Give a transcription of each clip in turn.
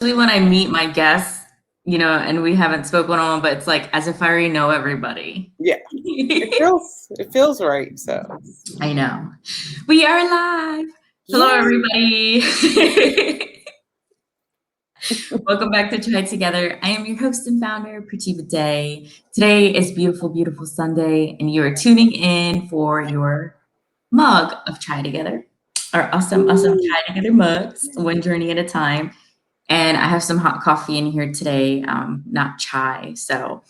When I meet my guests, and we haven't spoken on, but it's like as if I already know everybody. Yeah, it feels right. So I know. We are live. Hello, yeah, everybody. Welcome back to Try Together. I am your host and founder, Pratima Day. Today is beautiful, beautiful Sunday, and you are tuning in for your mug of Try Together, our awesome, awesome Try Together mugs, one journey at a time. And I have some hot coffee in here today, not chai. So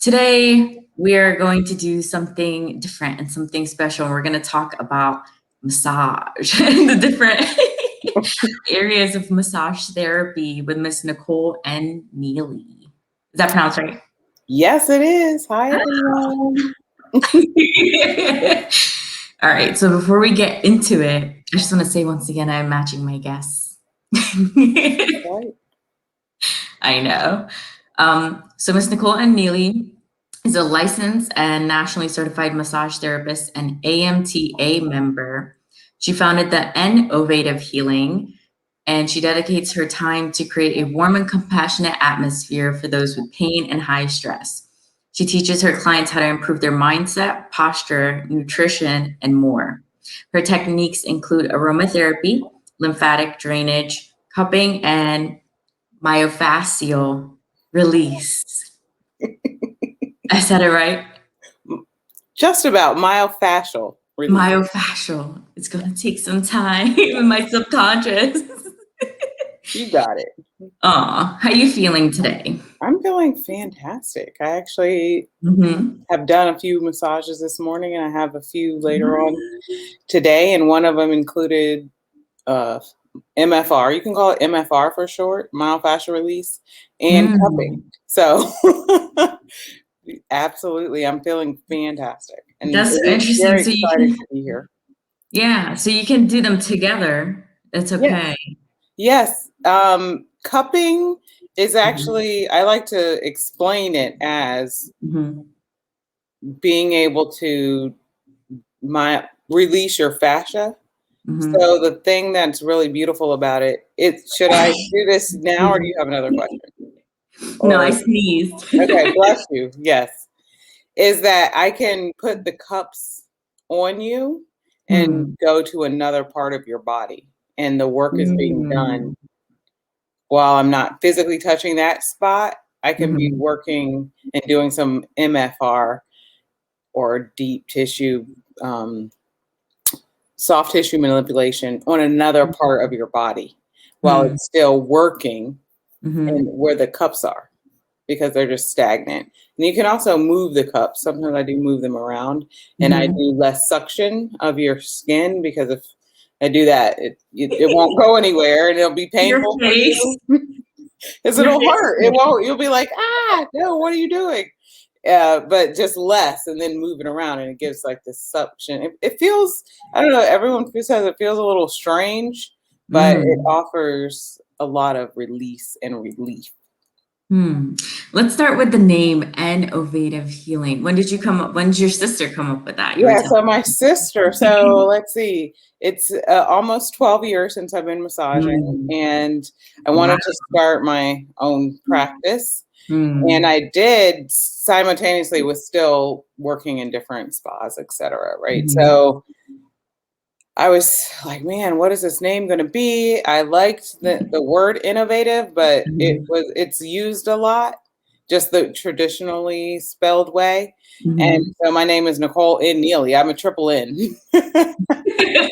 today we are going to do something different and something special. We're going to talk about massage and the different areas of massage therapy with Miss Nicole and Neely. Is that pronounced right? yes, it is. Hi, everyone. All right. So before we get into it, I just want to say once again, I'm matching my guess. Right. I know. So Miss Nicole and Neely is a licensed and nationally certified massage therapist and AMTA member. She founded the Innovative Healing, and she dedicates her time to create a warm and compassionate atmosphere for those with pain and high stress. She teaches her clients how to improve their mindset, posture, nutrition, and more. Her techniques include aromatherapy, lymphatic drainage, cupping, and myofascial release. I said it right. Just about myofascial release. Myofascial. It's going to take some time in my subconscious. You got it. Aw, how you feeling today? I'm feeling fantastic. I actually Mm-hmm. have done a few massages this morning, and I have a few later on today. And one of them included MFR. You can call it MFR for short, myofascial release, and cupping. So absolutely, I'm feeling fantastic, and That's interesting. very So you excited can, to be here. yeah, so you can do them together. It's okay. Yes. Cupping is actually, I like to explain it as Mm-hmm. being able to release your fascia. Mm-hmm. So the thing that's really beautiful about it, should I do this now or do you have another question? No, I Or sneezed. okay, bless you. Yes. Is that I can put the cups on you and Hmm. go to another part of your body, and the work is being Mm. done while I'm not physically touching that spot. I can be Mhm. working and doing some MFR or deep tissue, soft tissue manipulation on another part of your body while Hmm. it's still working and Mhm. where the cups are, because they're just stagnant. And you can also move the cups. Sometimes I do move them around, and I Mhm. do less suction of your skin, because if I do that, it won't go anywhere, and it'll be Your painful for face. you. Because Your it'll face. hurt. It won't. You'll be like, no, what are you doing? But just less, and then moving around, and it gives like this suction. It feels. I don't know. Everyone says it feels a little strange, but it Mm. offers a lot of release and relief. Hmm. Let's start with the name Innovative Healing. When did you come up? When did your sister come up with that? You were Yeah. telling So my sister. So let's see. It's almost 12 years since I've been massaging, me. and I Wow. wanted to start my own practice. And Hmm. I did simultaneously with still working in different spas, et cetera. Right. Mhm. So I was like, man, what is this name going to be? I liked the word innovative, but Mhm. it's used a lot, just the traditionally spelled way. And Mhm. so my name is Nicole N. Neely. I'm a triple N.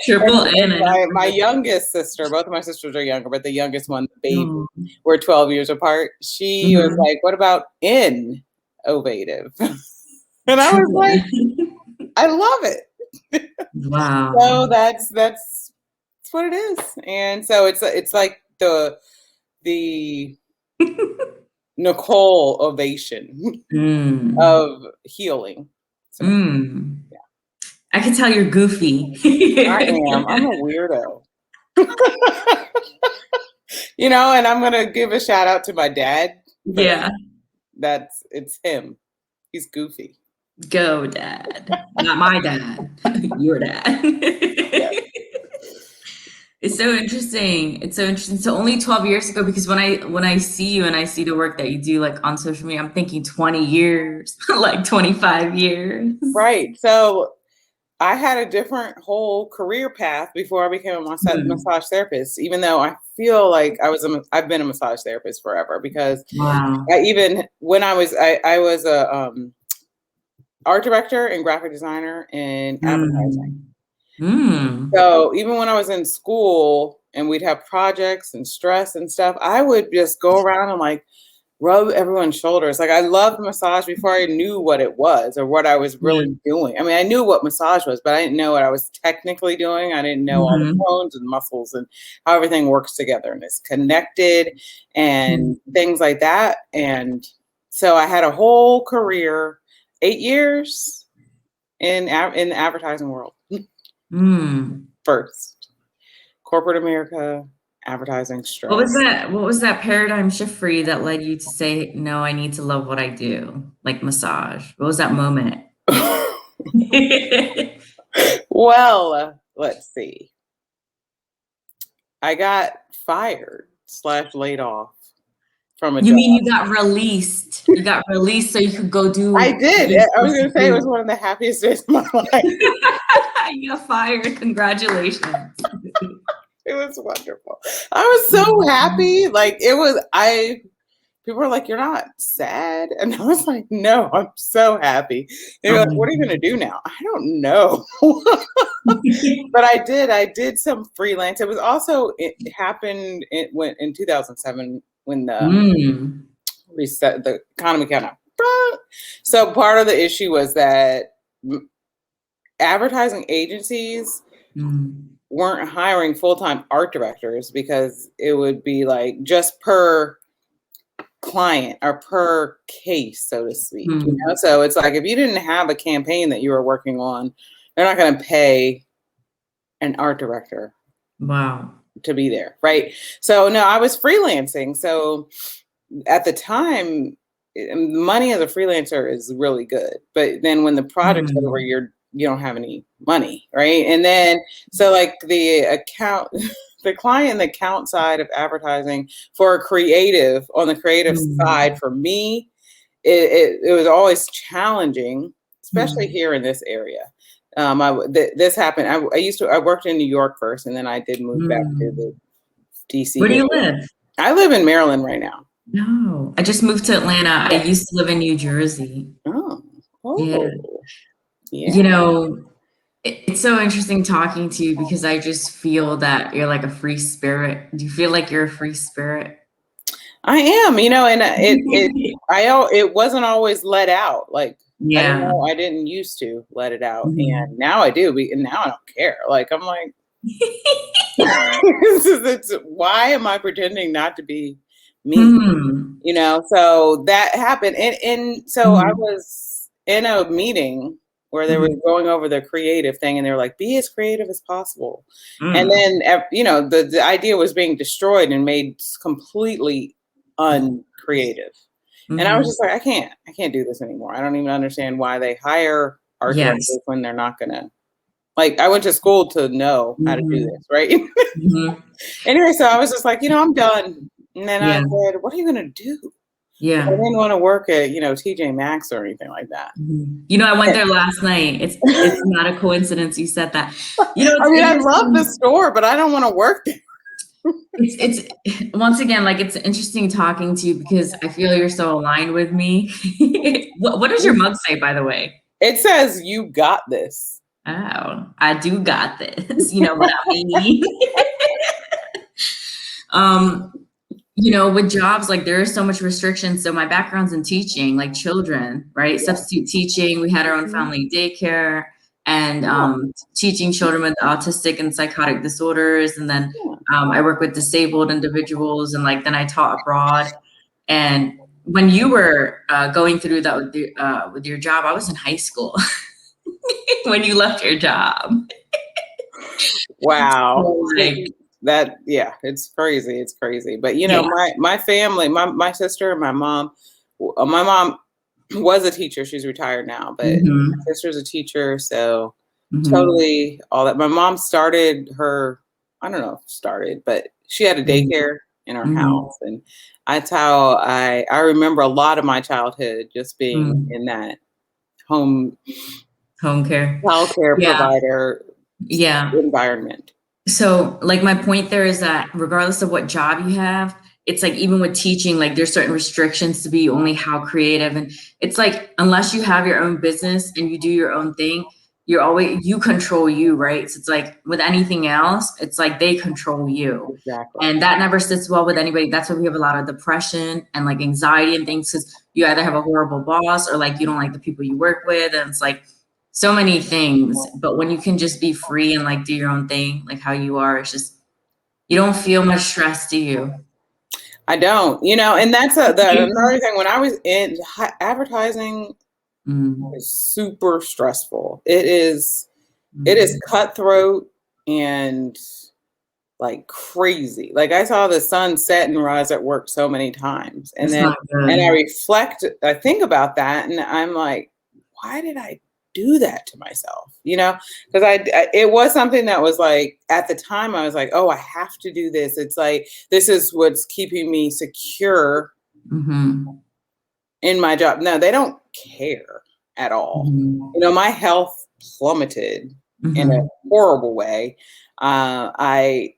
Triple N. And I never my heard youngest sister, both of my sisters are younger, but the youngest one, the baby, that. we're 12 years apart. She was Mhm. like, what about innovative? And I was Triple like, N. I love it. So Wow. that's what it is. And so it's like the Nicole ovation Mm. of healing. So Mm. I can tell you're goofy. I am. I'm a weirdo. And I'm gonna give a shout out to my dad, because Yeah. it's him. He's goofy. Go, Dad. Not my dad. Your dad. Yeah. It's so interesting. It's so interesting. So only 12 years ago, because when I see you and I see the work that you do like on social media, I'm thinking 20 years, like 25 years. Right. So I had a different whole career path before I became a Hmm. massage therapist, even though I feel like I've been a massage therapist forever because Wow. I even when I was a art director and graphic designer in advertising. Mm. Mm. So even when I was in school and we'd have projects and stress and stuff, I would just go around and like rub everyone's shoulders. Like I loved massage before I knew what it was or what I was really Mm. doing. I mean, I knew what massage was, but I didn't know what I was technically doing. I didn't know all the Mhm. bones and muscles and how everything works together and is connected Mm. and things like that. And so I had a whole career, 8 years in the advertising world Mm. first. Corporate America, advertising What was stress. that? What was that paradigm shift for you that led you to say, no, I need to love what I do, like massage? What was that moment? Well, let's see. I got fired slash laid off from a You job. mean you got released? You got released so you could go I do what did. you're I was supposed to going to say it was do. one of the happiest days of my life. You got fired. Congratulations. It was wonderful. I was so happy. Like people were like, "You're not sad?" And I was like, "No, I'm so happy." They were Oh like, my "What are you going to do now?" I don't know. But I did some freelance. It was also, it happened, it went in 2007 when the Mm. reset, the economy kind of, so part of the issue was that advertising agencies Mm. weren't hiring full-time art directors because it would be like just per client or per case, so to speak. Mm. So it's like if you didn't have a campaign that you were working on, they're not going to pay an art director Wow. to be there, right? So no, I was freelancing. So at the time, money as a freelancer is really good. But then when the project's over, Mm. you don't have any money, right? And then so like the account, the client and the account side of advertising for a creative on the creative side Mm. for me, it was always challenging, especially Mm. here in this area. This happened. I worked in New York first, and then I did move back to the Mm. DC Where do you area. live? I live in Maryland right now. No, I just moved to Atlanta. I used to live in New Jersey. Oh, Yeah. oh, yeah. You know, it's so interesting talking to you because I just feel that you're like a free spirit. Do you feel like you're a free spirit? I am, and it wasn't always let out. Like Yeah. I didn't used to let it out, and Mhm. now I do. And now I don't care. Like I'm like, why am I pretending not to be me? Hmm. So that happened, and so I Mhm. was in a meeting where they were Mhm. going over the creative thing, and they were like, "Be as creative as possible." And Mm. then, the idea was being destroyed and made completely uncreative. And I was Mhm. just like, I can't do this anymore. I don't even understand why they hire art Yes. directors when they're not gonna. Like, I went to school to know how to do Mhm. this, right? Mhm. Anyway, so I was just like, I'm done. And then I Yeah. said, what are you gonna do? I Yeah. didn't want to work at, TJ Maxx or anything like that. Mhm. I went there last night. It's not a coincidence you said that. I It's mean, I love the interesting. store, but I don't want to work there. It's once again, like, it's interesting talking to you because I feel you're so aligned with me. What does your mug say, by the way? It says you got this. Oh, I do got this. You know what I mean? Um, with jobs, like there is so much restrictions. So my background's in teaching, like children, right? Yeah. Substitute teaching. We had our own Mhm. family daycare and Yeah. teaching children with autistic and psychotic disorders. And then Yeah. I work with disabled individuals, and like then I taught abroad. And when you were going through that with your job, I was in high school when you left your job. So Wow. like, That, yeah, it's crazy. It's crazy. But yeah. my family, my sister and my mom was a teacher. She's retired now, but my Hmm. sister's a teacher, so Hmm. totally all that. My mom started her I don't know if started, but she had a Mhm. daycare in our Mhm. house, and that's how I remember a lot of my childhood just being Mm. in that home Home care. childcare Yeah. provider Yeah. environment. So, like, my point there is that regardless of what job you have, it's like even with teaching, like there's certain restrictions to be only how creative. And it's like unless you have your own business and you do your own thing, you control you, right? So it's like with anything else, it's like they control you. Exactly. And that never sits well with anybody. That's why we have a lot of depression and like anxiety and things, because you either have a horrible boss or like you don't like the people you work with. And it's like so many things. But when you can just be free and like do your own thing, like how you are, it's just you don't feel much stress, do you? I don't, and that's another thing. When I was in advertising, Mm, is super stressful. It is mm. cutthroat and like crazy. Like I saw the sun set and rise at work so many times. And It's then not and good. I think about that and I'm like, why did I do that to myself? Because it was something that was like at the time I was like, oh, I have to do this. It's like this is what's keeping me secure Mm-hmm. in my job. No, they don't care at all. Mm-hmm. My health plummeted in a Mm-hmm. horrible way. I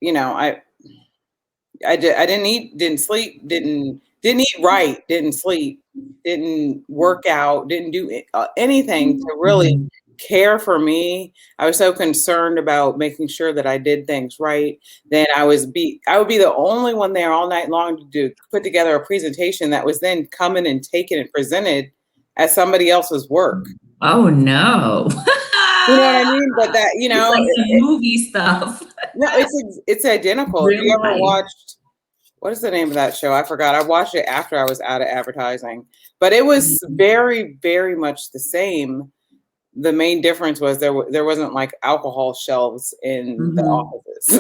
you know, I didn't eat, didn't sleep, didn't eat right, didn't sleep, didn't work out, didn't do anything to really Mm-hmm. care for me. I was so concerned about making sure that I did things right. Then I would be the only one there all night long to put together a presentation that was then coming and taken and presented as somebody else's work. Oh no. You know what I mean? But that, It's like some movie stuff. no, it's identical. If Real you ever life. watched, what is the name of that show? I forgot. I watched it after I was out of advertising, but it was Mm-hmm. very, very much the same. The main difference was there wasn't like alcohol shelves in the Mm-hmm. offices,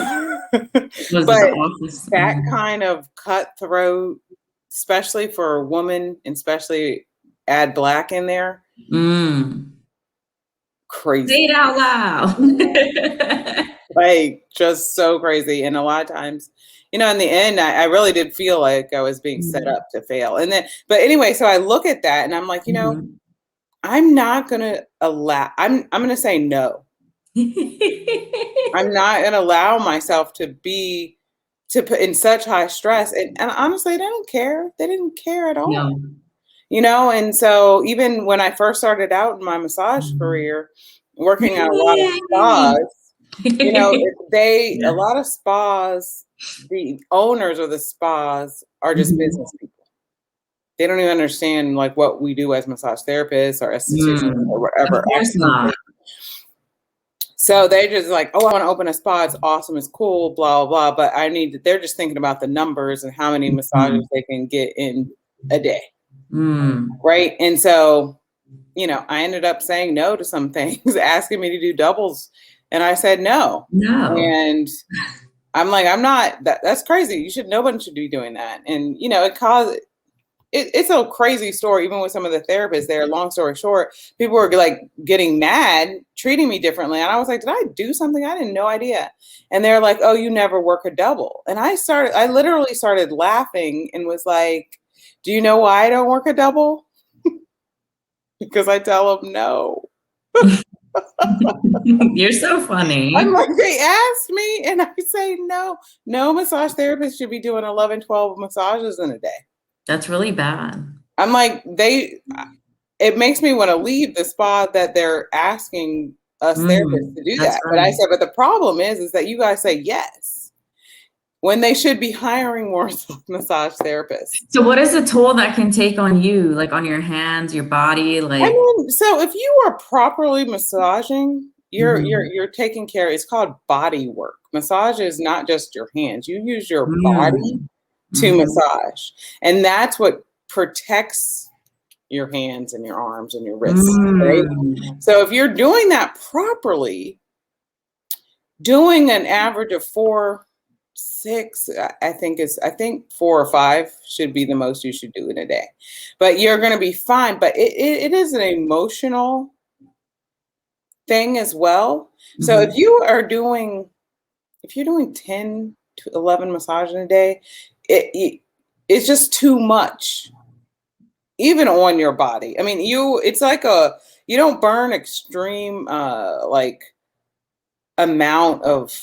Was it The but Office? that Mm. kind of cutthroat, especially for a woman, and especially add black in there, Mm. Say it crazy. out loud. Like just so crazy. And a lot of times, in the end, I really did feel like I was being set Mm. up to fail. And then, but anyway, so I look at that and I'm like, Mhm. I'm not gonna allow. I'm gonna say no. I'm not gonna allow myself to put in such high stress. And honestly, they don't care. They didn't care at all. No. And so even when I first started out in my massage Mhm. career, working at a lot of Yay! spas, a lot of spas, the owners of the spas are just Mhm. business people. They don't even understand like what we do as massage therapists or estheticians Mm. or Of whatever. course not. So they just like, oh, I want to open a spa. It's awesome. It's cool. Blah blah. But they're just thinking about the numbers and how many Mhm. massages they can get in a day, Mm. right? And so I ended up saying no to some things, asking me to do doubles, and I said no. No. And I'm like, I'm not. That's crazy. Nobody should be doing that. And it's a crazy story. Even with some of the therapists there. Long story short, people were like getting mad, treating me differently, and I was like, did I do something? I didn't no idea. And they're like, oh, you never work a double. And I literally started laughing and was like, do you know why I don't work a double? Because I tell them no. You're so I'm funny. like, they asked me, and I say no. No massage therapist should be doing 11, 12 massages in a day. That's really bad. I'm like, it makes me want to leave the spa that they're asking us therapists Mm. to do That's that. But I right. said, but the problem is that you guys say yes when they should be hiring more massage therapists. So what is a toll that can take on you, like on your hands, your body, I like mean, so if you are properly massaging, mhm. you're taking care. It's called body work. Massage is not just your hands. You use your body Mm. to Mhm. massage, and that's what protects your hands and your arms and your wrists, right? Mm. So if you're doing that properly, doing an average of 4, 6, I think 4 or 5 should be the most you should do in a day. But you're going to be fine. But it is an emotional thing as well. So if Mhm. you are doing if you're doing 10 to 11 massages in a day, it's just too much, even on your body. I mean, it's like you don't burn extreme like amount of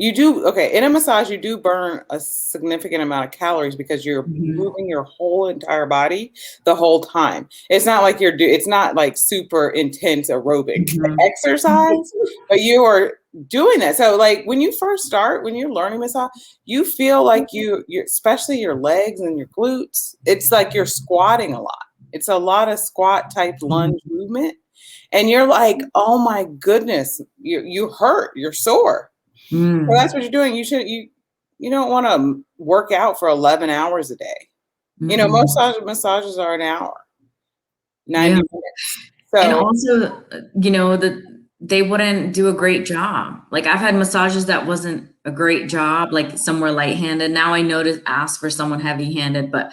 you do okay, in a massage, you do burn a significant amount of calories because you're Mhm. moving your whole entire body the whole time. It's not like it's not like super intense aerobic Mhm. exercise, but you are doing that. So like when you first start, when you're learning massage, you feel like you especially your legs and your glutes, it's like you're squatting a lot. It's a lot of squat type lunge Mhm. movement. And you're like, oh my goodness, you hurt, you're sore. Well, that's Mm. what you're doing. You don't want to work out for 11 hours a day. Most Mm-mm. massages are an hour, Yeah. 90 minutes. And So also, that they wouldn't do a great job. Like I've had massages that wasn't a great job, like somewhere light-handed. Now I know to ask for someone heavy-handed, but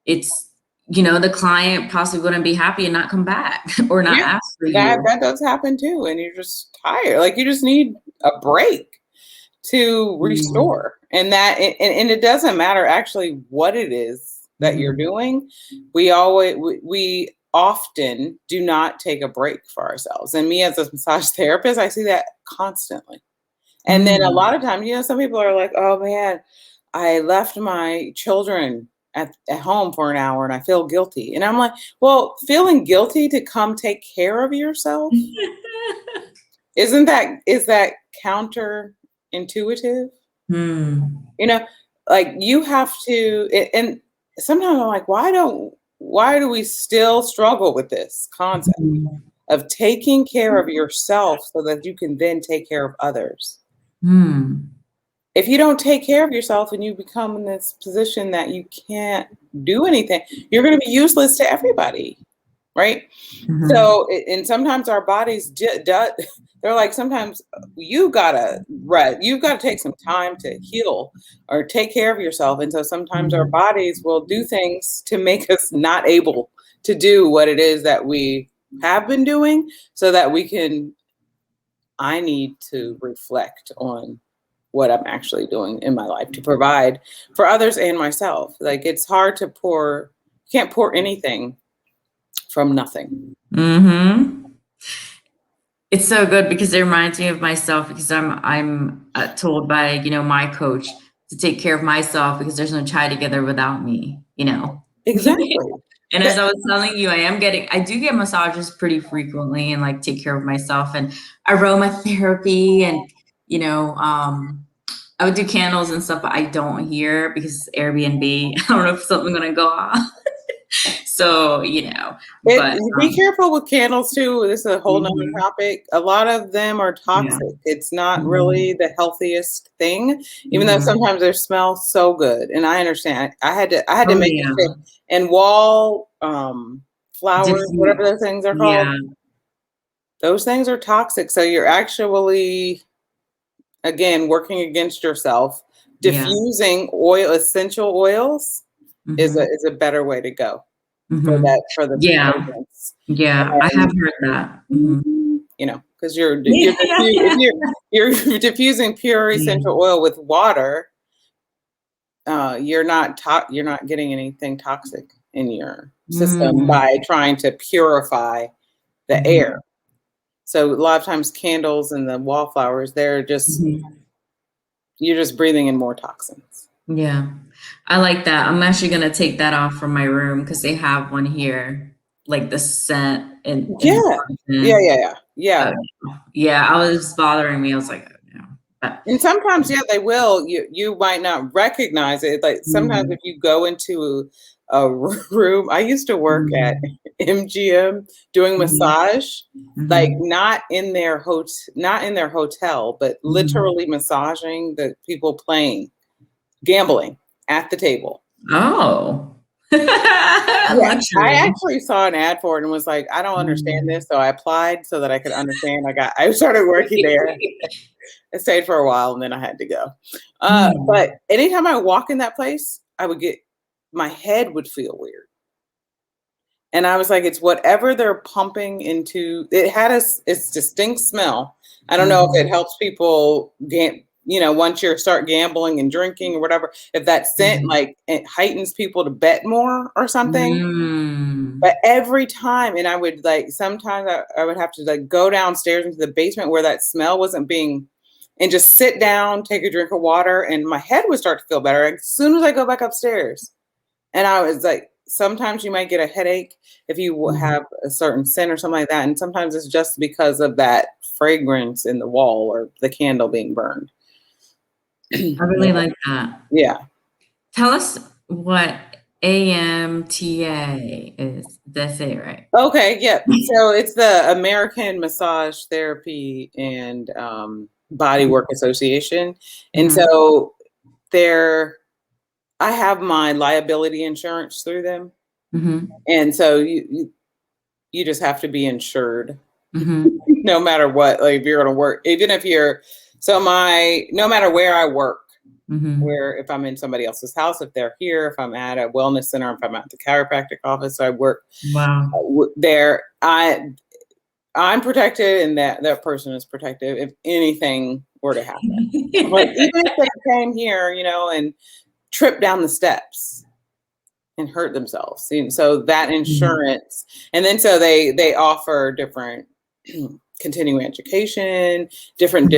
it's, the client possibly wouldn't be happy and not come back or not yeah, ask for that you. that does happen too. And you're just tired. Like you just need a break to Mm. restore. And it doesn't matter actually what it is that you're Mhm. doing. We often do not take a break for ourselves. And me as a massage therapist, I see that constantly. And then a Mm. lot of times, some people are like, "Oh man, I left my children at home for an hour and I feel guilty." And I'm like, "Well, feeling guilty to come take care of yourself, is that counterintuitive?" Hmm. You know, like you have to and sometimes I'm like, why do we still struggle with this concept Mhm. of taking care of yourself so that you can then take care of others? Hmm. If you don't take care of yourself and you become in this position that you can't do anything, you're going to be useless to everybody, right? Mhm. So, and sometimes our bodies they're like, sometimes you gotta rest, you've got to take some time to heal or take care of yourself. And so sometimes our Mhm. bodies will do things to make us not able to do what it is that we have been doing so that I need to reflect on what I'm actually doing in my life to provide for others and myself. Like it's hard to can't pour anything from nothing. Mhm. It's so good because it reminds me of myself because I'm told by, my coach to take care of myself because there's no chai together without me. Exactly. And That, as I was telling you, I do get massages pretty frequently and like take care of myself and aromatherapy and, I would do candles and stuff, but I don't here because it's Airbnb. I don't know if something's gonna go off. So, but be careful with candles too. This is a whole nother mhm, topic. A lot of them are yeah. toxic. It's not really Mhm, the healthiest thing, even though mhm. sometimes they smell so good. And I understand. I had to Oh, make a yeah. shift. And wall flowers, whatever Diffuse. those things are called, Yeah, those things are toxic. So you're actually again working against yourself. yeah. Diffusing essential oils Mhm, is a better way to go mhm. for the Yeah, fragrance. yeah, I have And heard that. Mhm. because if you're diffusing pure Yeah. essential oil with water, you're not getting anything toxic in your system Mm, by trying to purify the air. mhm, So a lot of times candles and the wallflowers, mhm. you're just breathing in more toxins. Yeah, I like that. I'm actually gonna take that off from my room because they have one here, like the scent in the Yeah. Yeah, person. yeah, yeah. Yeah. Uh, yeah, I was bothering me. I was like, "Oh, no." But And sometimes, yeah, they will. You might not recognize it. Like sometimes, if mhm, you go into a room, I used to work at mhm, MGM doing mhm, massage, like mhm, not in their hotel, but mhm. literally massaging the people playing, gambling at the table. Oh. Yeah, I Luxury. actually saw an ad for it and was like, I don't understand Mm. this, so I applied so that I could understand. I started working there. I stayed for a while and then I had to go. But Mm. anytime I walk in that place, my head would feel weird. And I was like, it's whatever they're pumping into. It had its distinct smell. I don't know if it helps people once you start gambling and drinking or whatever, if that scent like it heightens people to bet more or something. But every time, and I would like sometimes I would have to like go downstairs into the basement where that smell wasn't being, and just sit down, take a drink of water, and my head would start to feel better as soon as I go back upstairs. And I was like, sometimes you might get a headache if you have a certain scent or something like that. And sometimes it's just because of that fragrance in the wall or the candle being burned. I really like that. Yeah. Tell us what AMTA is. Did I say it right? Okay. Yeah. So it's the American Massage Therapy and Bodywork Association. And so I have my liability insurance through them. And so you just have to be insured no matter what, like if you're going to work, even if you're, no matter where I work, where if I'm in somebody else's house, if they're here, if I'm at a wellness center, if I'm at the chiropractic office, I work there, I'm protected and that person is protected if anything were to happen. Like even if they came here, and tripped down the steps and hurt themselves. And so that insurance, and then so they offer different continuing education, different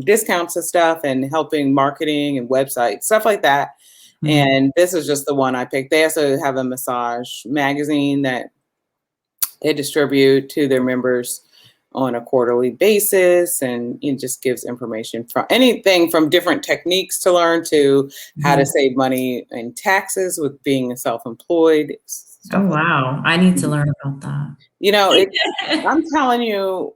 discounts and stuff, and helping marketing and websites, stuff like that. And this is just the one I picked. They also have a massage magazine that they distribute to their members on a quarterly basis, and it just gives information from anything from different techniques to learn to how to save money in taxes with being self-employed. Oh, wow. I need to learn about that. I'm telling you,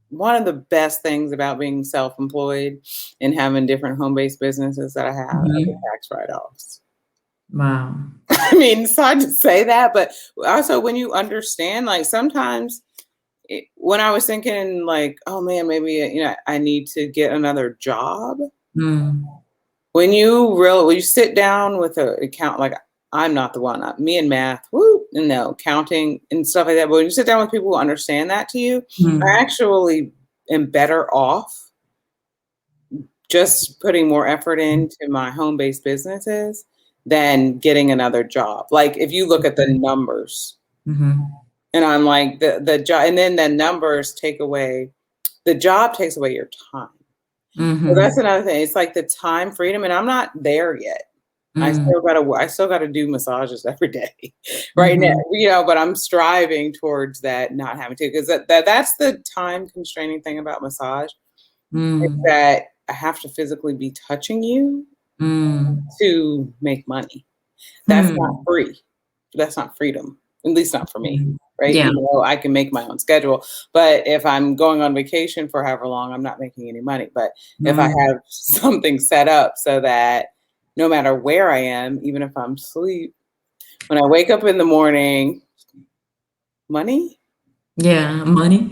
one of the best things about being self-employed and having different home-based businesses that I have are the tax write-offs. Wow. I mean, it's hard to say that, but also when you understand, like sometimes when I was thinking like, oh man, maybe, I need to get another job. When you sit down with an account, like I'm not the one, me and math, counting and stuff like that. But when you sit down with people who understand that to you, I actually am better off just putting more effort into my home-based businesses than getting another job. Like if you look at the numbers, and I'm like the job, and then the numbers the job takes away your time. So that's another thing. It's like the time freedom, and I'm not there yet. I still gotta do massages every day right now, but I'm striving towards that, not having to, because that's the time constraining thing about massage. Is that I have to physically be touching you to make money. That's not free. That's not freedom, at least not for me. Right? Yeah. I can make my own schedule, but if I'm going on vacation for however long, I'm not making any money. But if I have something set up so that no matter where I am, even if I'm asleep, when I wake up in the morning, money? Yeah, money.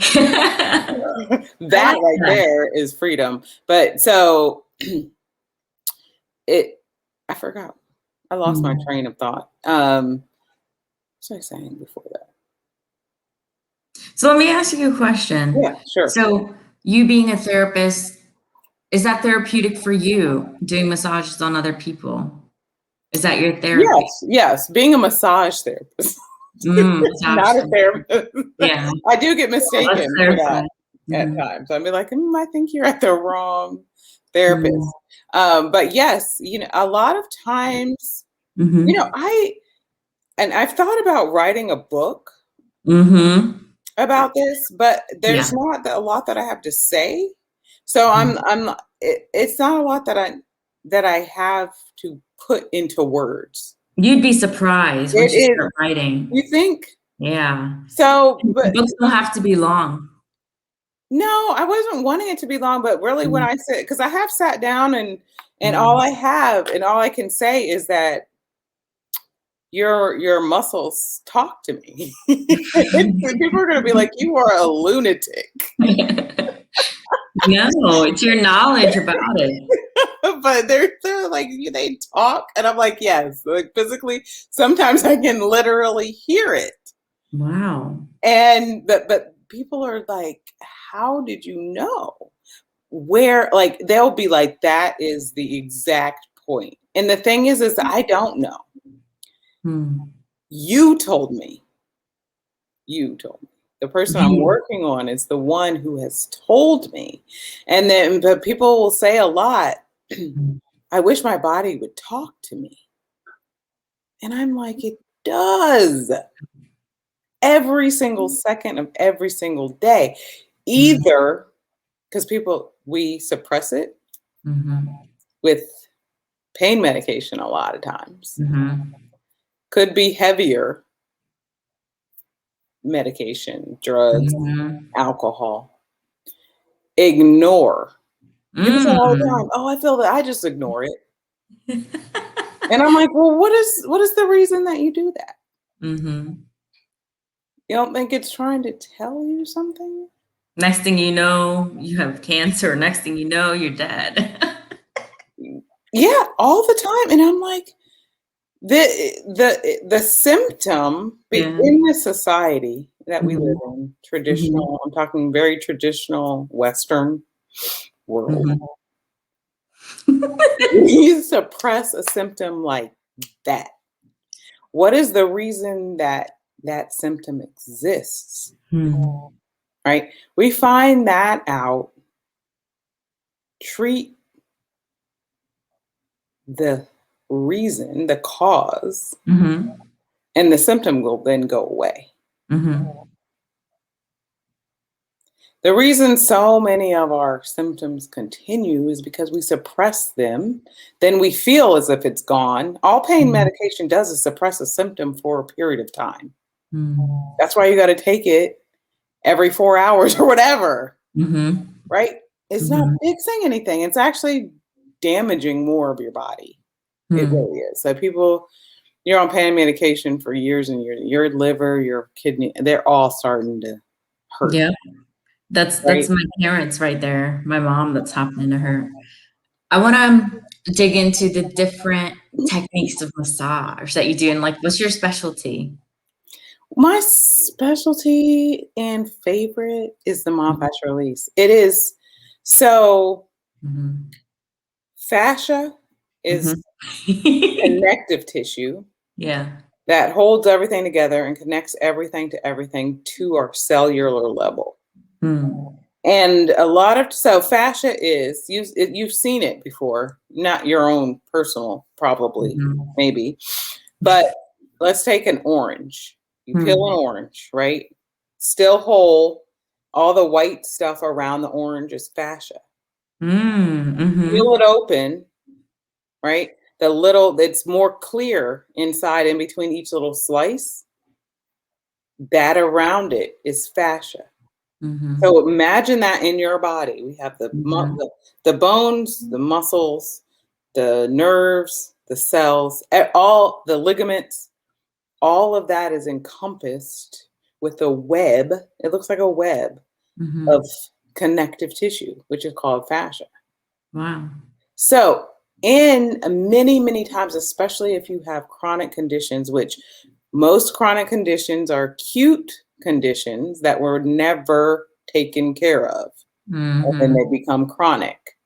That right there is freedom. But so I forgot. I lost my train of thought. What was I saying before that? So let me ask you a question. Yeah, sure. So you being a therapist, is that therapeutic for you, doing massages on other people? Is that your therapy? Yes. Being a massage therapist. Not a therapist. Yeah. I do get mistaken for that at times. I'd be like, I think you're at the wrong therapist. But yes, a lot of times, I've thought about writing a book about this, but there's not a lot that I have to say. So it's not a lot that I have to put into words. You'd be surprised once you start writing. You think? Yeah. So, but books don't have to be long. No, I wasn't wanting it to be long, but really when I said, because I have sat down and all I have and all I can say is that your muscles talk to me. People are going to be like, you are a lunatic. No, it's your knowledge about it. But they're like, they talk, and I'm like, yes, like physically. Sometimes I can literally hear it. Wow. And but people are like, how did you know? Where, like, they'll be like, that is the exact point. And the thing is I don't know. You told me. You told me. The person I'm working on is the one who has told me. And then, but people will say a lot, I wish my body would talk to me. And I'm like, it does. Every single second of every single day. Either because we suppress it with pain medication a lot of times. Could be heavier medication, drugs, alcohol. Ignore. People say all the time, oh, I feel that. I just ignore it. And I'm like, well, what is the reason that you do that? You don't think it's trying to tell you something? Next thing you know, you have cancer. Next thing you know, you're dead. Yeah, all the time. And I'm like, the symptom in the society that we live in, traditional, I'm talking very traditional Western world, you suppress a symptom like that. What is the reason that that symptom exists? Right? We find that out, treat the reason, the cause, and the symptom will then go away. The reason so many of our symptoms continue is because we suppress them. Then we feel as if it's gone. All pain medication does is suppress a symptom for a period of time. That's why you got to take it every 4 hours or whatever. Right? It's not fixing anything. It's actually damaging more of your body. It really is. So people, you're on pain medication for years and years. Your liver, your kidney, they're all starting to hurt. Yeah. That's my parents right there. My mom, that's happening to her. I want to dig into the different techniques of massage that you do, and like, what's your specialty? My specialty and favorite is the myofascial release. It is so fascia is connective tissue. Yeah. That holds everything together and connects everything to our cellular level. And so fascia is, you've seen it before, not your own personal, probably, maybe, but let's take an orange. You peel an orange, right? Still whole. All the white stuff around the orange is fascia. Peel it open, right? It's more clear inside in between each little slice. That around it is fascia. So imagine that in your body. We have the bones, the muscles, the nerves, the cells, all the ligaments, all of that is encompassed with a web. It looks like a web of connective tissue, which is called fascia. Wow. So in many, many times, especially if you have chronic conditions, which most chronic conditions are acute conditions that were never taken care of, and then they become chronic.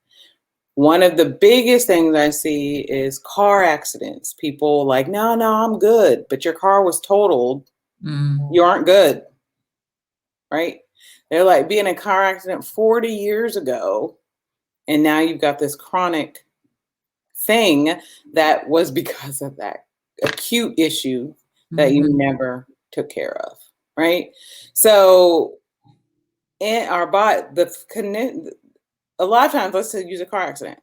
One of the biggest things I see is car accidents. People like, no, I'm good, but your car was totaled. You aren't good, right? They're like, being in a car accident 40 years ago, and now you've got this chronic thing that was because of that acute issue that you never took care of, right? So in our body, a lot of times, let's say use a car accident,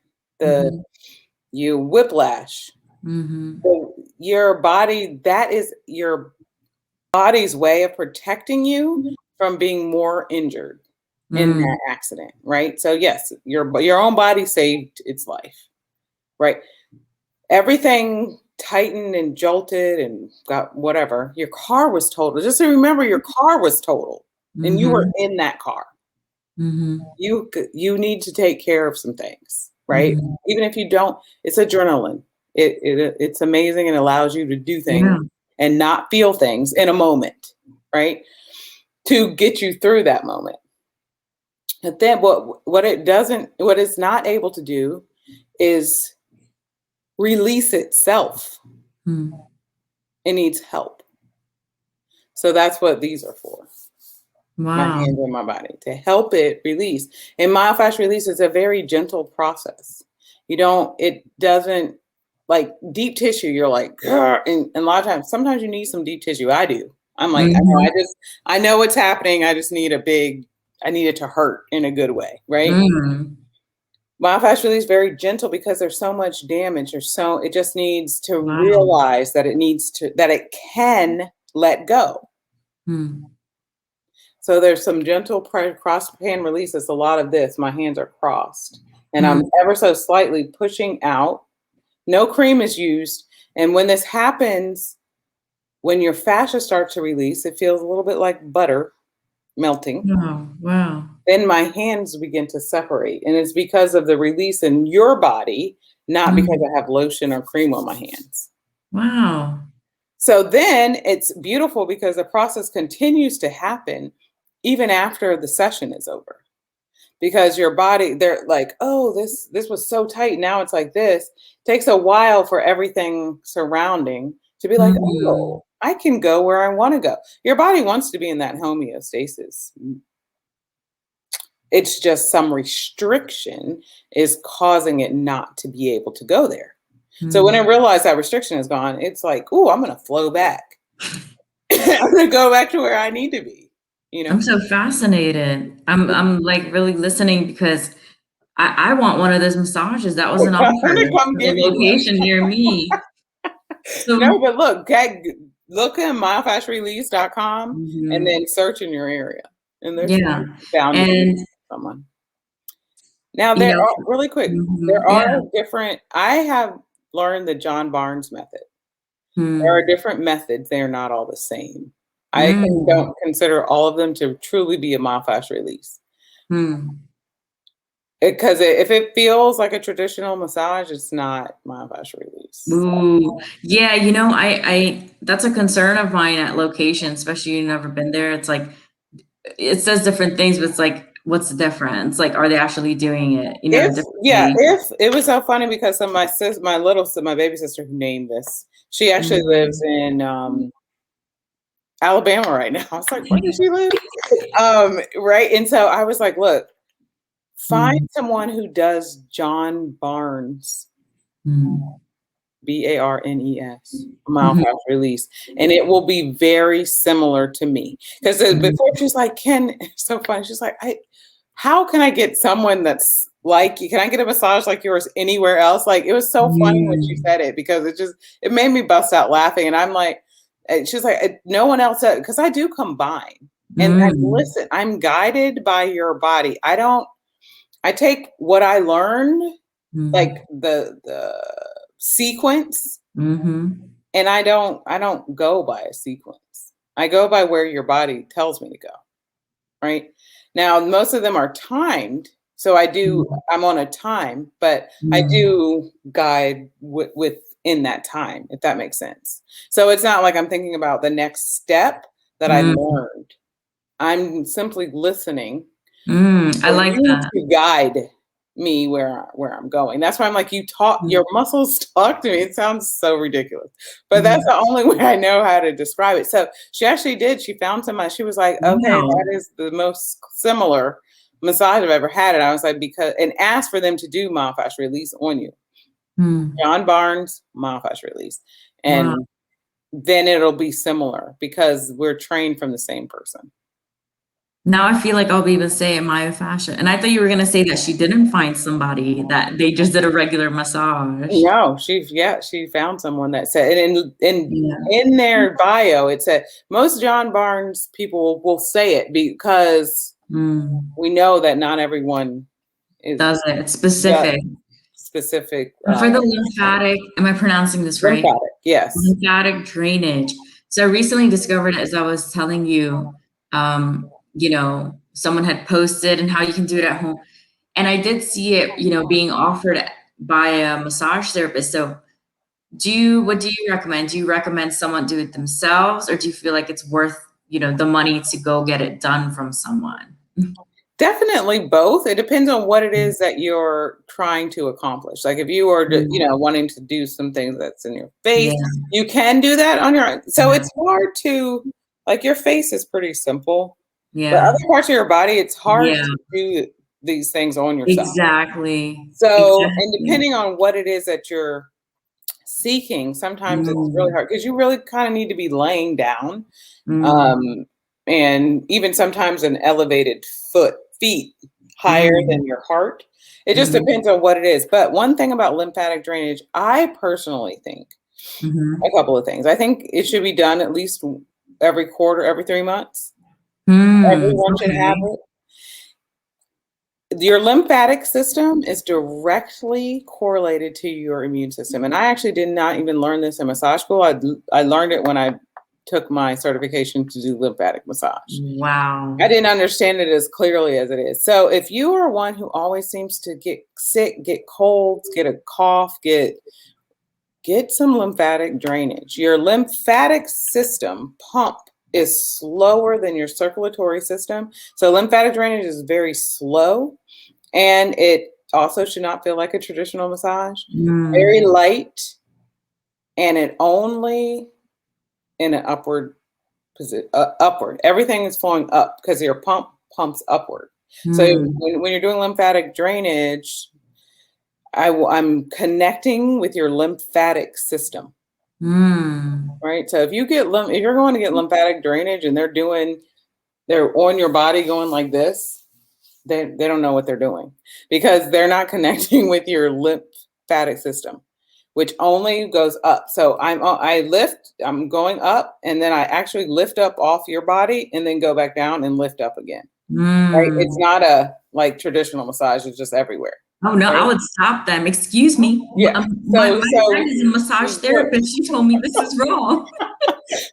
you whiplash, your body, that is your body's way of protecting you from being more injured in that accident, right? So yes, your own body saved its life, right? Everything tightened and jolted and got whatever. Your car was totaled. Just remember, your car was totaled, and you were in that car. You need to take care of some things, right? Even if you don't, it's adrenaline. It's amazing and allows you to do things and not feel things in a moment, right? To get you through that moment. But then what it's not able to do is release itself. Hmm. It needs help. So that's what these are for. My Wow. hands and my body to help it release. And myofascial release is a very gentle process. It doesn't like deep tissue. You're like, "Grr," and a lot of times, sometimes you need some deep tissue. I do. I'm like, Mhm. I know what's happening. I just need I need it to hurt in a good way, right? Mm. Myofascial release is very gentle because there's so much damage. It just needs to Wow. realize that that it can let go. Hmm. So there's some gentle cross hand releases. A lot of this, my hands are crossed and Hmm. I'm ever so slightly pushing out. No cream is used. And when this happens, when your fascia starts to release, it feels a little bit like butter melting. Wow. Wow. Then my hands begin to separate. And it's because of the release in your body, not because Mm. I have lotion or cream on my hands. Wow. So then it's beautiful because the process continues to happen even after the session is over. Because your body, they're like, oh, this was so tight. Now it's like this. Takes a while for everything surrounding to be like, Mhm. oh, I can go where I want to go. Your body wants to be in that homeostasis. It's just some restriction is causing it not to be able to go there. So when I Mm. realize that restriction is gone, it's like, oh, I'm going to flow back. I'm going to go back to where I need to be, you I'm know? so fascinated. I'm like really listening because I want one of those massages that was an I'm offer going to come for the give you one. location near me. No, So, but look at myofascialrelease.com and mhm. then search in your area. And there's Yeah. bound to be And, someone. Now you there know, are really quick, mhm, there are yeah. different I have learned the John Barnes method. There are Hmm. different methods, they are not all the same. Mm. Don't consider all of them to truly be a myofascial release. Hmm. Because if it feels like a traditional massage, it's not myofascial release. Ooh. Yeah, I that's a concern of mine at location, especially you've never been there. It's like it says different things, but it's like, what's the difference? Like, are they actually doing it, differently? If it was so funny because some of my baby sister who named this, she actually lives Mhm. in Alabama right now. I was like, where does she live? Right. And so I was like, look, find Mm. someone who does John Barnes, Mm. Barnes, Mhm. myofascial release, and it will be very similar to me. Because before Mhm. she's like, it's so funny. She's like, how can I get someone that's like you? Can I get a massage like yours anywhere else? Like it was so funny when she Mm. said it because it made me bust out laughing. And I'm like, and she's like, no one else because I do combine. And Mm. listen, I'm guided by your body. I take what I learned, like Mhm. the sequence, Mhm. and I don't go by a sequence. I go by where your body tells me to go, right? Now, most of them are timed, so Mhm. I'm on a time, but I Mm. do guide within that time, if that makes sense. So it's not like I'm thinking about the next step that I Mm. learned. I'm simply listening Mm. I for like you that. to guide me where I'm going. That's why I'm like, your Mm. muscles talk to me. It sounds so ridiculous, but that's Mhm. the only way I know how to describe it. So she actually did. She found somebody. She was like, okay, that Wow. is the most similar massage I've ever had. And I was like, and asked for them to do myofascial release on you. Mm. John Barnes, myofascial release. Wow. And then it'll be similar because we're trained from the same person. Now I feel like I'll be able to say it Maya fashion. And I thought you were gonna say that she didn't find somebody, that they just did a regular massage. No, she found someone that said, and Yeah. in their bio, it said most John Barnes people will say it because Mm. we know that not everyone is Does it. It's does specific. specific And for the lymphatic, am I pronouncing this right? lymphatic. Yes. Lymphatic drainage. So I recently discovered, as I was telling you, someone had posted and how you can do it at home. And I did see it, being offered by a massage therapist. So what do you recommend? Do you recommend someone do it themselves, or do you feel like it's worth, the money to go get it done from someone? Definitely both. It depends on what it is that you're trying to accomplish. Like if you are, wanting to do some things that's in your face, Yeah, you can do that on your own. So yeah, it's hard to, like your face is pretty simple, but yeah, other parts of your body, it's hard yeah, to do these things on yourself. exactly, So, and exactly. depending on what it is that you're seeking, sometimes it's really Mm, hard because you really kind of need to be laying down. mm, Um, and even sometimes an elevated feet higher mm, than your heart. It just mhm, depends on what it is. But one thing about lymphatic drainage, I personally think a mhm, couple of things. I think it should be done at least every quarter, every 3 months. Everyone should have okay. it. Your lymphatic system is directly correlated to your immune system. And I actually did not even learn this in massage school. I learned it when I took my certification to do lymphatic massage. I Wow. didn't understand it as clearly as it is. So if you are one who always seems to get sick, get colds, get a cough, get some lymphatic drainage. Your lymphatic system pump is slower than your circulatory system. So lymphatic drainage is very slow, and it also should not feel like a traditional massage. Very Mm, light, and it only in an upward position, upward. Everything is flowing up because your pump pumps upward. So mm, when you're doing lymphatic drainage, I'm connecting with your lymphatic system, mm, right? So if you're going to get lymphatic drainage and they're on your body going like this, they don't know what they're doing because they're not connecting with your lymphatic system, which only goes up. So I'm going up, and then I actually lift up off your body and then go back down and lift up again. Right? It's mm. not a like traditional massage, it's just everywhere. Oh, no, I Right? would stop them. Excuse me. Yeah. My friend is a massage What therapist. She told me this is wrong.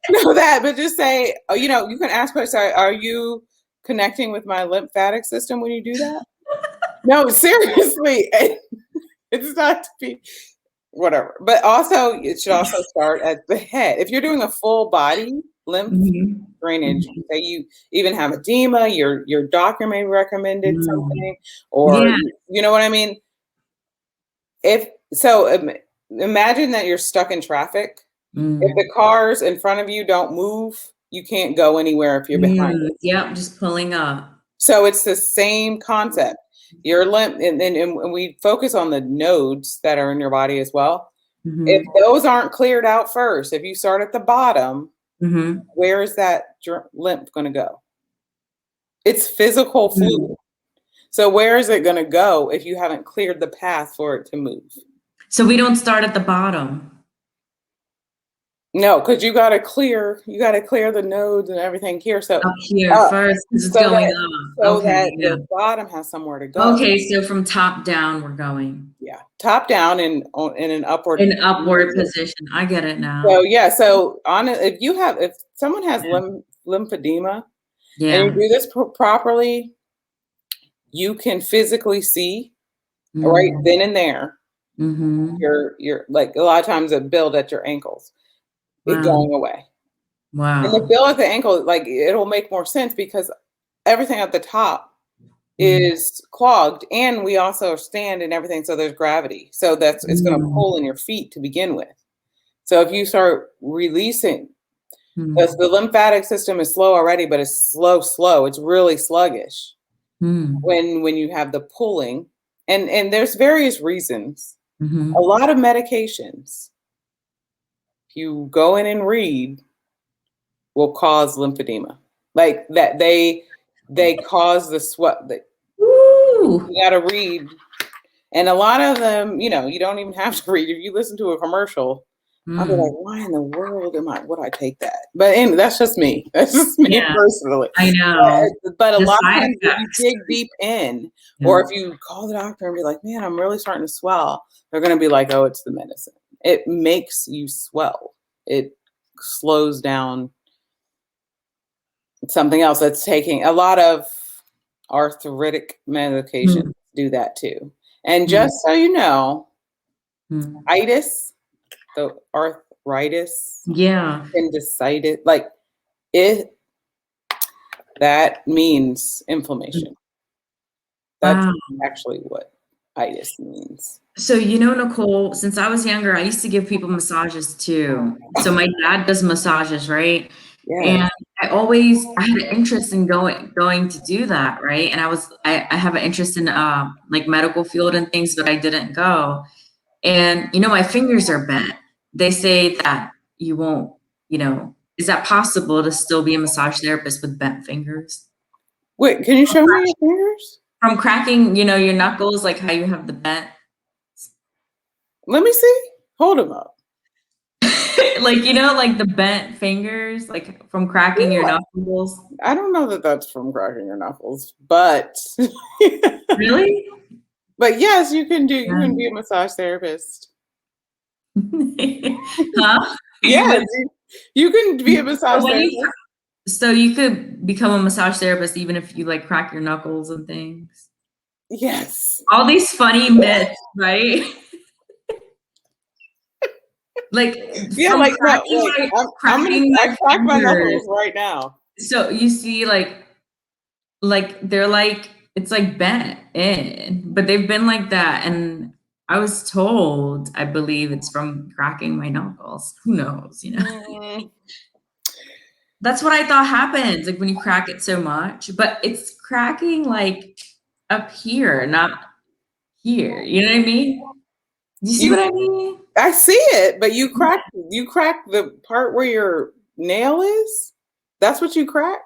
know that, but just say, oh, you can ask questions. Are you connecting with my lymphatic system when you do that? No, seriously. It's not to be whatever. But also, it should also start at the head. If you're doing a full body lymph Mhm, drainage, mhm, say you even have edema, your doctor may recommended mm. something, or Yeah. you know what I mean? If so, imagine that you're stuck in traffic. If the Mm, cars in front of you don't move, you can't go anywhere if you're behind it. yep, just pulling up. So it's the same concept. Your lymph, and we focus on the nodes that are in your body as well. If Mhm, those aren't cleared out first, if you start at the bottom, mhm, where is that lymph going to go? It's physical mm. fluid. So where is it going to go if you haven't cleared the path for it to move? So we don't start at the bottom. No, because you got to clear the nodes and everything here. So Up here up, first, because it's so going that up. so Okay, that yeah. the bottom has somewhere to go. Okay, so from top down, we're going. Yeah, top down and in an upward In upward position. position. I get it So now. yeah, so on if someone has lymphedema and you Yeah. do this properly, you can physically see right Mm, then and there mhm. your like a lot of times it build at your ankles, it Wow, going away. And the wow. bill at the ankle, like it'll make more sense because everything at the top Mm, is clogged, and we also stand and everything, so there's gravity. So it's going to mm, pull in your feet to begin with. So if you start releasing, mm, the lymphatic system is slow already, but it's slow. It's really sluggish mm, when you have the pulling, and there's various reasons. A mhm, lot of medications, if you go in and read, will cause lymphedema. Like that they cause the sweat. Woo! You got to read, and a lot of them, you don't even have to read. If you listen to a commercial, I'll be like, Mm, why in the world would I take that? But anyway, that's just me. That's just me yeah, personally. I know. But a The lot of side times, if you effects. dig deep in, Yeah. or if you call the doctor and be like, man, I'm really starting to swell, they're going to be like, oh, it's the medicine. It makes you swell. It slows down something else that's taking a lot of arthritic medications Mm, do that too. And mm, just so you know, mm. itis, the arthritis, Yeah. appendicitis, like it that means Mm. inflammation. That's Wow. actually what itis means. So, you know, Nicole, since I was younger, I used to give people massages too. So my dad does massages, right? And Yes. I had an interest in going to do that, right? And I have an interest in like medical field and things, but I didn't go. And you know, my fingers are bent. They say that you won't, you know, is that possible to still be a massage therapist with bent fingers? Wait, can you show me your fingers? From cracking, you know, your knuckles, like how you have the bent. Let me see. Hold them up. Like, you know, like the bent fingers, like from cracking your Yeah. knuckles. I don't know that that's from cracking your knuckles, but Really? but yes, you can Yeah. be a massage therapist. Huh? You Yes, would you can be a so massage when you therapist. so you could become a massage therapist even if you like crack your knuckles and things. Yes. All these funny myths, right? Like Yeah, from like no, like cracking I my crack my fingers. knuckles right now. So you see, like they're like it's like bent in, but they've been like that. And I was told, I believe it's from cracking my knuckles. Who knows, you know? Mm, That's what I thought happens, like when you crack it so much, but it's cracking like up here, not here. You know what I mean? Do you see you what I mean? I see it, but you crack the part where your nail is? That's what you crack?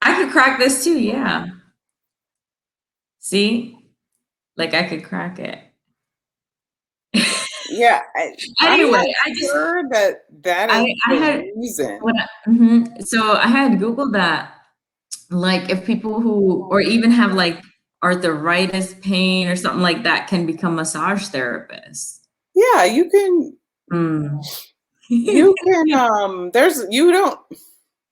I could crack this too, yeah. See? Like I could crack it. Yeah, I'm Anyway, not sure that that is I the had reason. when so I had Googled that, like if people who or even have like arthritis pain or something like that can become massage therapists. Yeah, you can Mm. there's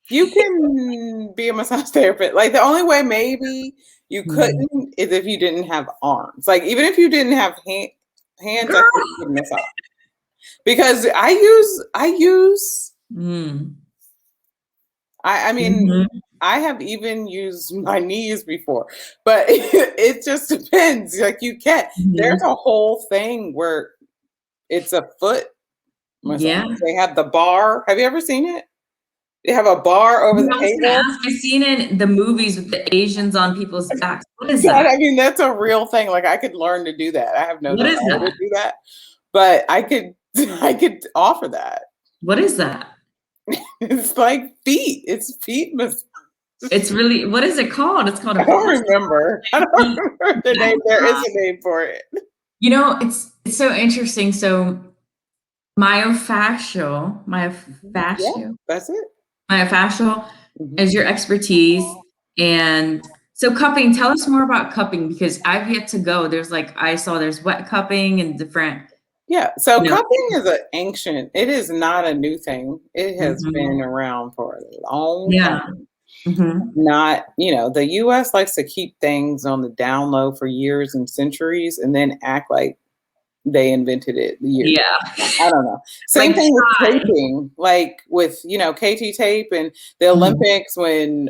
you can be a massage therapist. Like the only way maybe you Mm. couldn't is if you didn't have arms. Like even if you didn't have hands, I Girl. think you could massage. Because I use Mm. I mean Mhm. I have even used my knees before, but it just depends. Like you can't. There's Mhm. a whole thing where it's a foot massage. Yeah. They have the bar. Have you ever seen it? They have a bar over You the know, I was gonna table. ask, I've seen it in the movies with the Asians on people's backs. What is That that? I mean, that's a real thing. Like I could learn to do that. I have no What is desire to that? do that, but I could. I could offer that. What is that? It's like feet. It's feet massage. It's really what is it called? It's called a I don't foot remember. I don't massage. remember the name. There is a name for it. You know, it's so interesting. So Yeah, myofascial, that's it. myofascial Mhm. is your expertise. And so cupping, tell us more about cupping because I've yet to go. There's like I saw there's wet cupping and different, Yeah. So you know. cupping is an ancient. It is not a new thing. It has Mhm. been around for a long Yeah. time. Mhm. Not, the US likes to keep things on the down low for years and centuries and then act like they invented it years. Yeah. I don't know. Same Like thing with chai. taping, like with, KT tape and the Mhm. Olympics when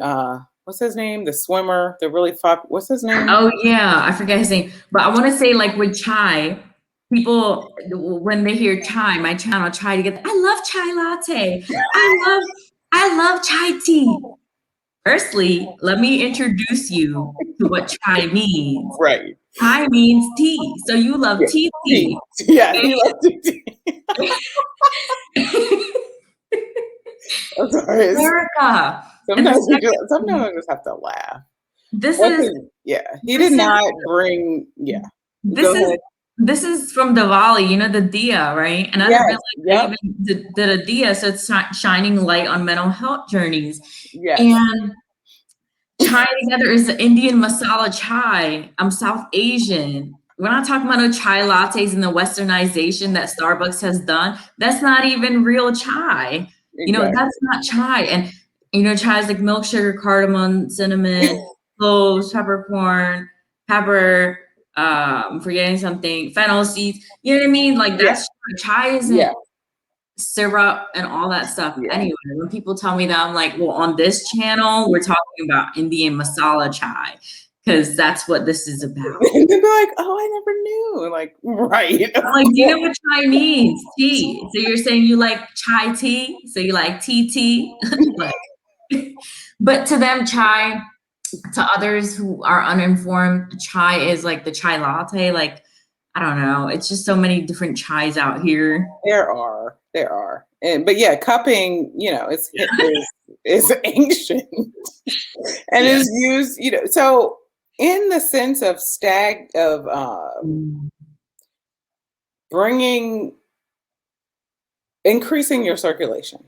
what's his name? The swimmer, the really what's his name? Oh yeah, I forget his name, but I want to say like with chai, people when they hear chai, my channel chai together. I love chai latte. I love chai tea. Firstly, let me introduce you to what chai means. Right. Chai means tea, so you love Yeah. tea Tea. tea. Yeah, he loves tea. I'm sorry. America. And the Sometimes second, I just have to laugh. this What's is his, yeah, he did this is not bring, yeah. This Go is ahead. this is from Diwali, you know, the diya, right? And I didn't Yes. realize they Yep. even did a diya, so it's shining light on mental health journeys. Yes. And chai together is the Indian masala chai. I'm South Asian. We're not talking about no chai lattes and the westernization that Starbucks has done. That's not even real chai. You know, Exactly. that's not chai. And you know, chai is like milk, sugar, cardamom, cinnamon, cloves, peppercorn, pepper, I'm forgetting something, fennel seeds. You know what I mean? Like Yeah. that's chai Yeah. isn't syrup and all that stuff. Yeah. Anyway, when people tell me that, I'm like, well, on this channel, we're talking about Indian masala chai. because that's what this is about. And they'd be like, oh, I never knew. Like, right. I'm like, do you know what chai means? Tea. So you're saying you like chai tea? So you like tea? But but to them, chai, to others who are uninformed, chai is like the chai latte. Like, I don't know. It's just so many different chais out here. There are, and but yeah, cupping, is ancient and Yeah. is used, so in the sense of Mm. bringing, increasing your circulation,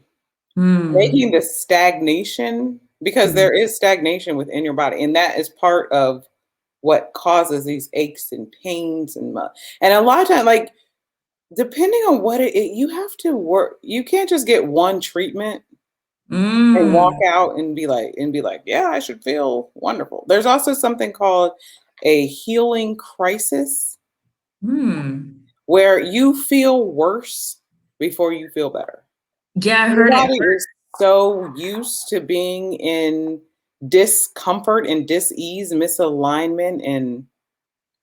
making Mm. the stagnation, because Mm. there is stagnation within your body, and that is part of what causes these aches and pains and a lot of times, like, depending on what you have to work. You can't just get one treatment and walk Mm. out and be like, yeah, I should feel wonderful. There's also something called a healing crisis, Mm. where you feel worse before you feel better. Yeah, I Your heard it. body is so used to being in discomfort and dis-ease, misalignment and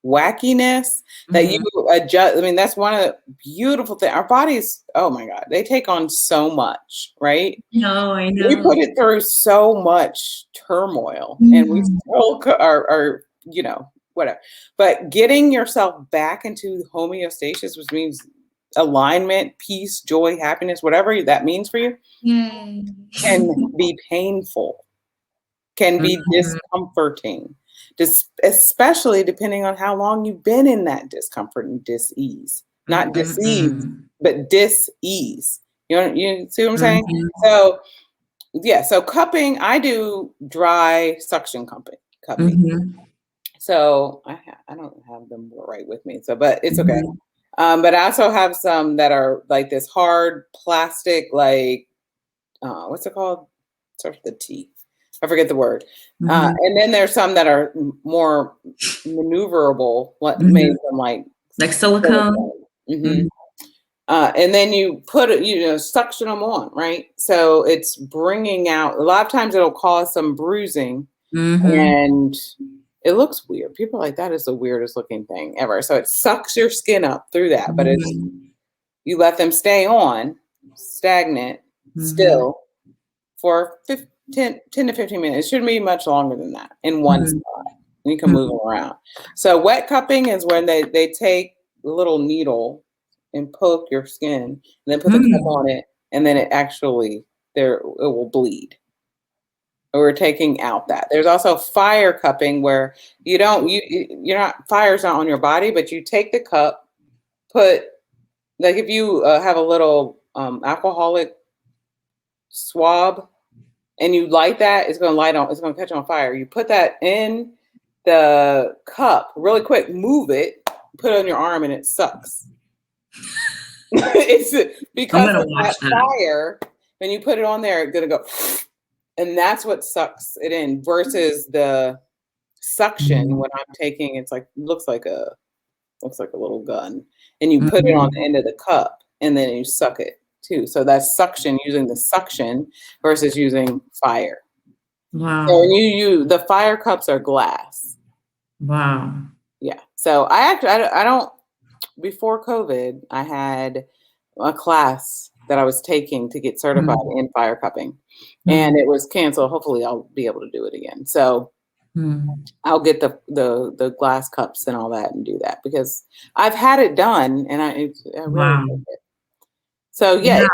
wackiness, that you Mhm. adjust. I mean, that's one of the beautiful things. Our bodies, oh my God, they take on so much, right? No, I We put know. it through so much turmoil, and we Mhm. still are, whatever. But getting yourself back into homeostasis, which means alignment, peace, joy, happiness, whatever that means for you, Yay. can be painful, can be Mhm. discomforting, especially depending on how long you've been in that discomfort and dis-ease. Mm, Not mm, dis-ease, mm. but dis-ease. You see what I'm saying? Mhm. So yeah, so cupping, I do dry suction cupping. Mhm. So I don't have them right with me, so but it's okay. Mhm. But I also have some that are like this hard plastic, like what's it called? Starts with the T. I forget the word. Mhm. And then there's some that are more maneuverable, what made Mhm. from like Like silicone? silicone. Hmm. Mhm. And then you put it, suction them on, right? So it's bringing out. A lot of times it'll cause some bruising, Mhm. and it looks weird. People are like, that is the weirdest looking thing ever. So it sucks your skin up through that, but Mhm. you let them stay on, stagnant, Mhm. still for 10 to 15 minutes. It shouldn't be much longer than that in one Mhm. spot. You can move Mhm. them around. So wet cupping is when they take a little needle and poke your skin and then put the cup Mm. on it, and then it will bleed. We're taking out that. There's also fire cupping, where you're not, fire's not on your body, but you take the cup, put, like, if you have a little alcoholic swab and you light that, it's going to catch on fire. You put that in the cup really quick, move it, put it on your arm, and it sucks. It's I'm because gonna of watch that that. fire. When you put it on there, it's going to go, and that's what sucks it in, versus the suction. Mhm. When I'm taking, it's like, looks like a little gun, and you put it on the Mhm. end of the cup, and then you suck it too. So that's suction, using the suction versus using fire. So Wow. when the fire cups are glass. Wow. Yeah. So I don't, before COVID, I had a class that I was taking to get certified Mm. in fire cupping, and Mm. it was canceled. Hopefully I'll be able to do it again. So Mm. I'll get the glass cups and all that and do that, because I've had it done, and I really Wow. like it. So yeah, Yeah.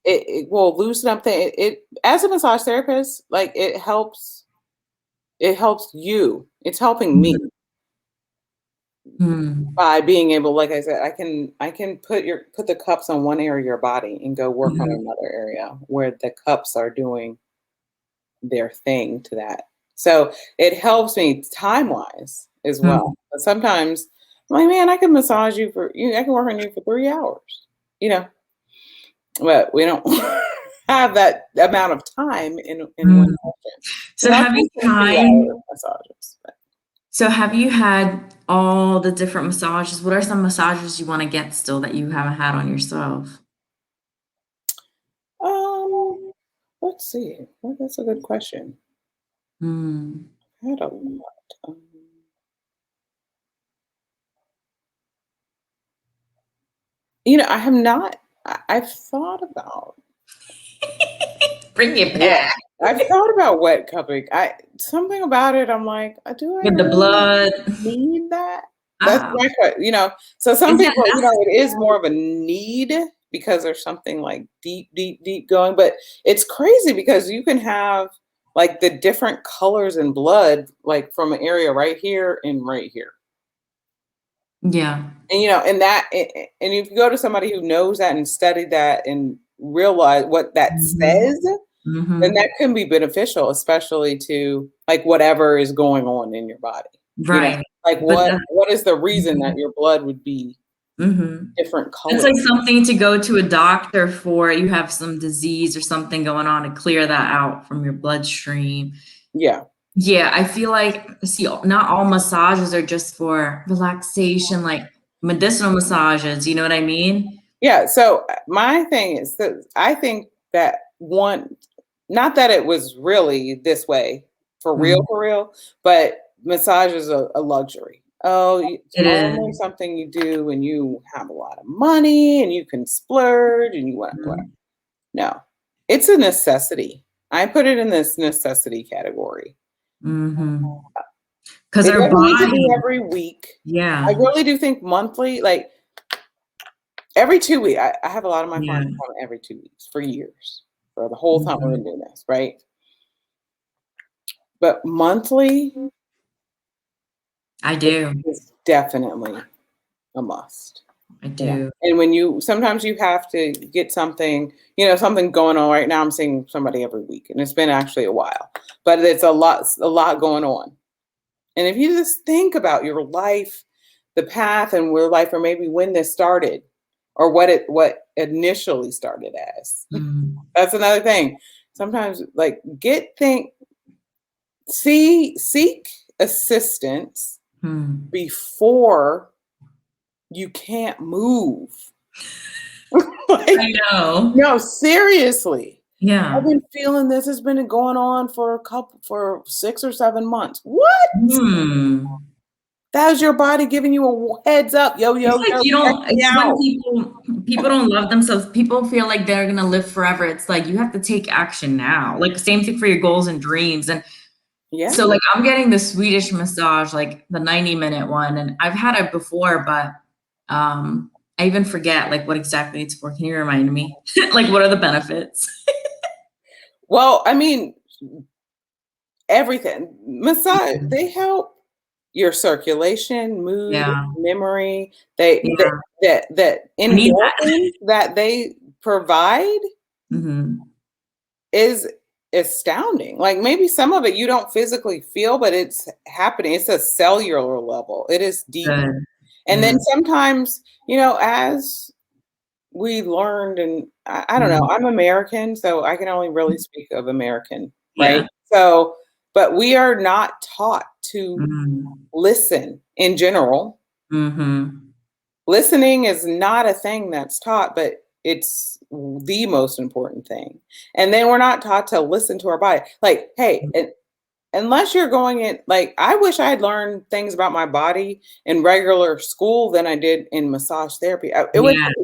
it will loosen up it as a massage therapist, like, it helps you. It's helping me Mhm. Mm. by being able, like I said, I can put the cups on one area of your body and go work on Mhm. another area where the cups are doing their thing to that. So it helps me time wise as well. Mm. But sometimes I'm like, man, I can massage you I can work on you for 3 hours, you know, but we don't have that amount of time in one Mm. session. So And I'll have do you some tried 2 hour massages. so have you had all the different massages? What are some massages you wanna get still that you haven't had on yourself? Um, let's see. Well, that's a good question. Mm. I had a lot. I have not. I've thought about. Bring it Yeah, back. I've thought about wet cupping. Something about it. I'm like, do I With the really blood. need that? That's Ah, my question. So some is that people, it is necessary? more of a need because there's something like deep, deep, deep going. But it's crazy because you can have like the different colors in blood, like from an area right here and right here. Yeah. And and if you go to somebody who knows that and studied that and realize what that Mhm. says, then Mhm. that can be beneficial, especially to like whatever is going on in your body. You know, Right. like But the what is the reason that Mhm. your blood would be Mhm. different It's colors? like something to go to a doctor for. You have some disease or something going on to clear that out from your bloodstream. Yeah. Yeah, I feel like see, not all massages are just for relaxation, like medicinal massages, you know what I mean? Yeah. So my thing is that I think that one, not that it was really this way Mm, for real, but massage is a luxury. Oh, it's it only is. something you do when you have a lot of money and you can splurge and you want whatever. Mhm, No, it's a necessity. I put it in this necessity category. mhm. 'Cause It our doesn't need to be body every week. I yeah, really do think monthly, like every 2 weeks. I have a lot of my yeah, clients come every 2 weeks for years, for the whole time we've mhm. been doing this, right? But monthly I do, is definitely a must. I Yeah. do. And sometimes you have to get something, something going on right now. I'm seeing somebody every week, and it's been actually a while, but it's a lot going on. And if you just think about your life, the path and where life, or maybe when this started, or what initially started as, Mm, that's another thing. Sometimes, like, seek assistance hmm. before you can't move. I Like, know. no, seriously. I've Yeah. been feeling this has been going on for 6 or 7 months. What? Hmm. That was your body giving you a heads up. Yo, It's yo, like yo, you check don't me it's when out. people don't love themselves. People feel like they're gonna live forever. It's like you have to take action now. Like same thing for your goals and dreams. And Yeah. so like I'm getting the Swedish massage, like the 90-minute one, and I've had it before, but I even forget like what exactly it's for. Can you remind me? Like what are the benefits? Well, I mean, everything. Massage, Mhm. they help your circulation, mood, Yeah. memory. They that Yeah. that I need that. endorphins that they provide Mhm. is astounding. Like maybe some of it you don't physically feel, but it's happening. It's a cellular level. It is deep. Good. And then Good. sometimes, as we learned, and I don't know, Mhm. I'm American, so I can only really speak of American, right? Yeah. So, but we are not taught to Mhm. listen in general. Mhm. Listening is not a thing that's taught, but it's the most important thing. And then we're not taught to listen to our body. Like, hey, unless you're going in, like, I wish I had learned things about my body in regular school than I did in massage therapy. Yeah. It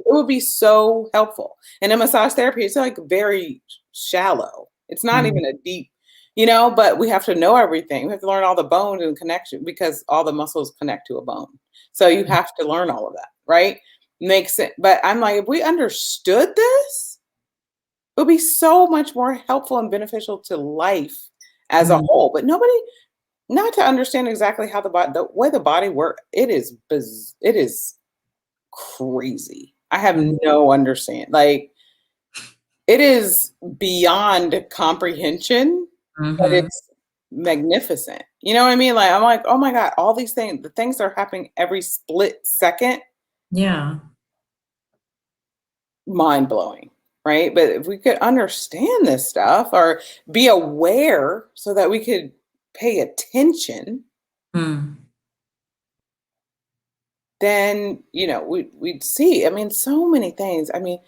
would be so helpful. And in massage therapy, it's like very shallow. It's not Mhm. even a deep, but we have to know everything. We have to learn all the bones and connection because all the muscles connect to a bone. So you have to learn all of that, right? Makes sense. But I'm like, if we understood this, it would be so much more helpful and beneficial to life as a Mhm. whole. But nobody, not to understand exactly how the way the body works, it is crazy. I have Mhm. no understand. Like it is beyond comprehension, but Mhm. it's magnificent. You know what I mean? Like I'm like, oh my God, all these things, the things that are happening every split second, Yeah. mind blowing. Right. But if we could understand this stuff or be aware so that we could pay attention, Mm. then we'd see. I mean, so many things. I mean,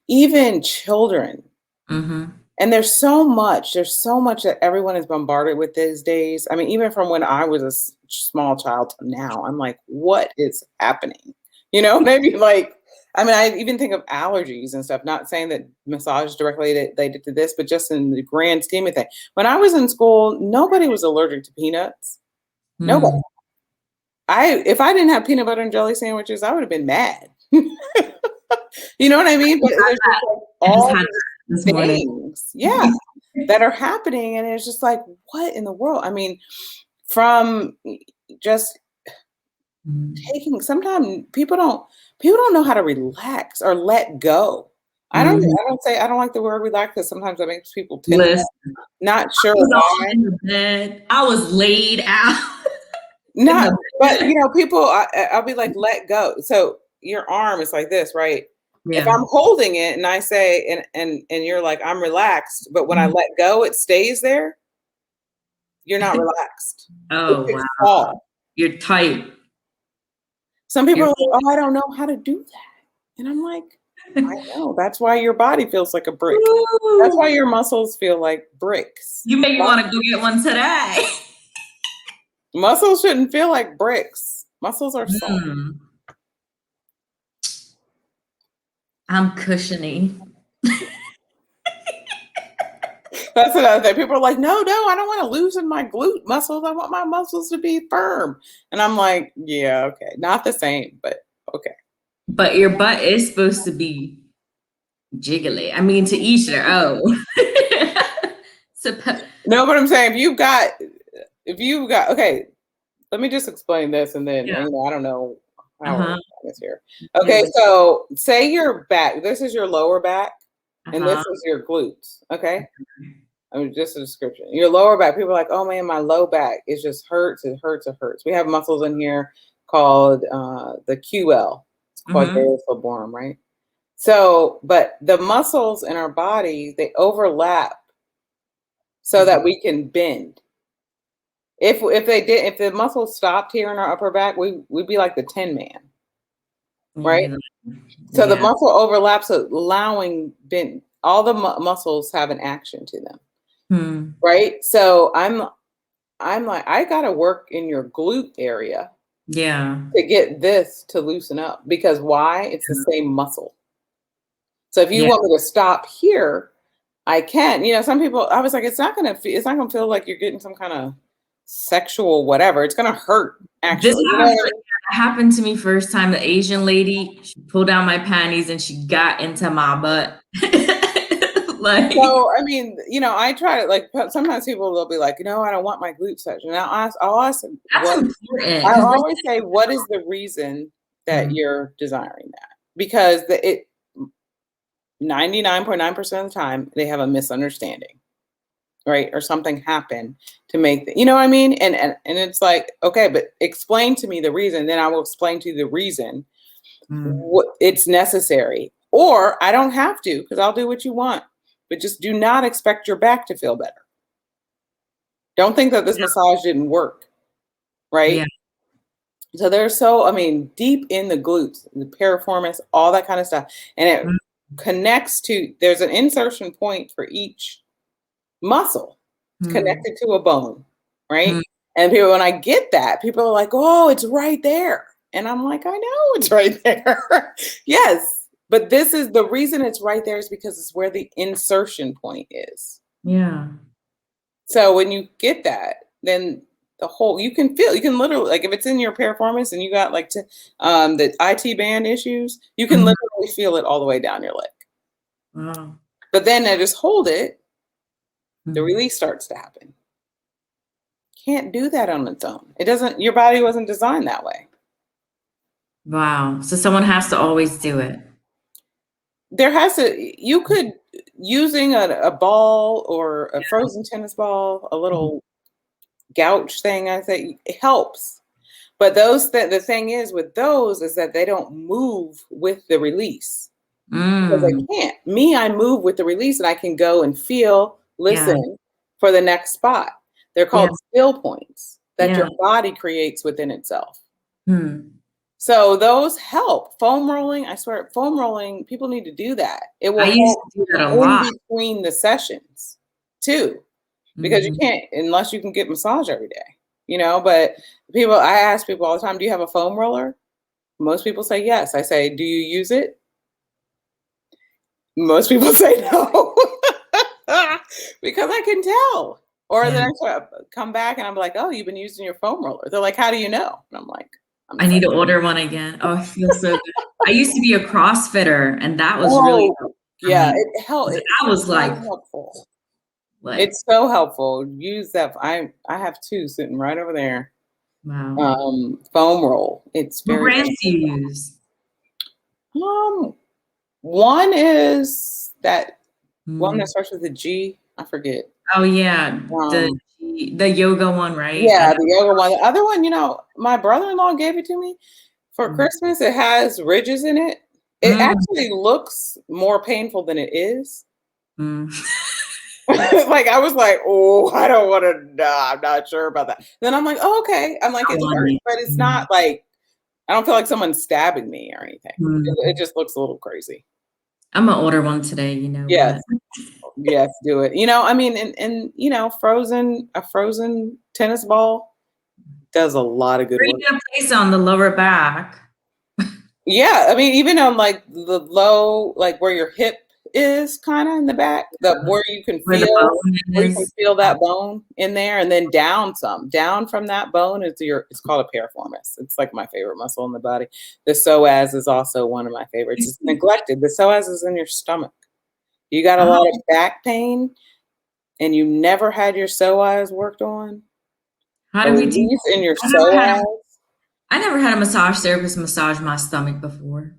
even children. Mhm. And there's so much that everyone is bombarded with these days. I mean, even from when I was a small child to now, I'm like, what is happening? Maybe like I mean, I even think of allergies and stuff, not saying that massage directly related to this, but just in the grand scheme of things. When I was in school, nobody was allergic to peanuts. Nobody. Mm. If I didn't have peanut butter and jelly sandwiches, I would have been mad. You know what I mean? But there's just like I just all had these this morning. things, yeah, that are happening, and it's just like, what in the world? I mean, from just taking. Sometimes people don't know how to relax or let go. I don't like the word relax because sometimes that makes people tense. Listen, Not sure I was why. all in the bed. I was laid out. Not, but people. I'll be like, let go. So your arm is like this, right? If Yeah. I'm holding it and I say, and you're like, I'm relaxed, but when I let go, it stays there. You're not relaxed. It Oh could wow. fall. You're tight. Some people You're are like, oh, I don't know how to do that. And I'm like, I know. That's why your body feels like a brick. That's why your muscles feel like bricks. You make me want to go get one today. Muscles shouldn't feel like bricks. Muscles are soft. I'm cushiony. That's another thing. People are like, no, I don't want to loosen my glute muscles. I want my muscles to be firm. And I'm like, yeah, okay. Not the same, but okay. But your butt is supposed to be jiggly. I mean, to each their own. No, but I'm saying if you've got, okay, let me just explain this and then, I don't know how we're this here. Okay, so say your back, this is your lower back, and this is your glutes, okay? I mean, just a description. Your lower back, people are like, oh man, my low back, it just hurts, it hurts, it hurts. We have muscles in here called the QL, it's quadratus lumborum, right? So, but the muscles in our body, they overlap so that we can bend. If the muscles stopped here in our upper back, we'd be like the Tin Man, right? So the muscle overlaps, allowing bend. All the muscles have an action to them, right? So I'm like, I gotta work in your glute area, to get this to loosen up, because why? It's the same muscle. So if you want me to stop here, I can. Some people, I was like, it's not gonna feel like you're getting some kind of sexual whatever. It's gonna hurt, actually. This happened to me first time. The Asian lady, she pulled down my panties and she got into my butt. So I mean, I try to, like, sometimes people will be like, I don't want my glute section. Now I'll ask them, I always say, what is the reason that you're desiring that? Because 99.9% of the time they have a misunderstanding, right? Or something happened to make you know what I mean? And it's like, okay, but explain to me the reason, then I will explain to you the reason what it's necessary. Or I don't have to, because I'll do what you want. But just do not expect your back to feel better. Don't think that this massage didn't work, right? So deep in the glutes, the piriformis, all that kind of stuff. And it connects to, there's an insertion point for each muscle. It's connected to a bone, right? And when I get that, people are like, oh, it's right there. And I'm like, I know it's right there. Yes. But this is the reason it's right there, is because it's where the insertion point is. Yeah. So when you get that, then you can literally, like, if it's in your piriformis and you got like the IT band issues, you can literally feel it all the way down your leg. Wow. But then I just hold it, the release starts to happen. Can't do that on its own. Your body wasn't designed that way. Wow. So someone has to always do it. You could, using a ball or a frozen tennis ball, a little gouge thing, I think it helps. But the thing is with those is that they don't move with the release. Because I can't. I move with the release, and I can go and feel, listen for the next spot. They're called still points that your body creates within itself. So those help. Foam rolling, I swear, people need to do that. It will help do that a lot. between the sessions too, because you can't, unless you can get massage every day, but I ask people all the time, do you have a foam roller? Most people say yes. I say, do you use it? Most people say no because I can tell. Or Yeah. then I come back and I'm like, oh, you've been using your foam roller. They're like, how do you know? And I'm like, I'm I need to psyched. order one again. Oh, it feels so good. I used to be a CrossFitter, and that was really Oh, for yeah, me. I it's was so like, helpful. what? It's so helpful. Use that. I have two sitting right over there. Wow. Foam roll. It's What very brands do you beneficial. use? Um, one is that one that Mm. starts with a G. I forget. Oh yeah, the Um, the yoga one, right? yeah, the yoga one. The other one, my brother-in-law gave it to me for Mm. Christmas. It has ridges in it. It Mm. actually looks more painful than it is. Mm. Like I was like, oh, I don't want to. Nah, I'm not sure about that. Then I'm like, oh, okay. I'm like, I it want hurts, it. but it's Mm. not like I don't feel like someone's stabbing me or anything. It Mm. just looks a little crazy. I'm gonna order one today. You know Yes, what? yes, do it. I mean, and a frozen tennis ball does a lot of good Where you work. gonna place on the lower back? Yeah, I mean, even on like the low, like where your hip is, kind of in the back, the where you can Where the feel, bone where you can is? feel that bone in there, and then down some, down from that bone is it's called a piriformis. It's like my favorite muscle in the body. The psoas is also one of my favorites. It's neglected. The psoas is in your stomach. You got a Oh, lot of back pain, and you never had your psoas worked on. how A do we do? release in your I never had a psoas. I never had a massage therapist massage my stomach before.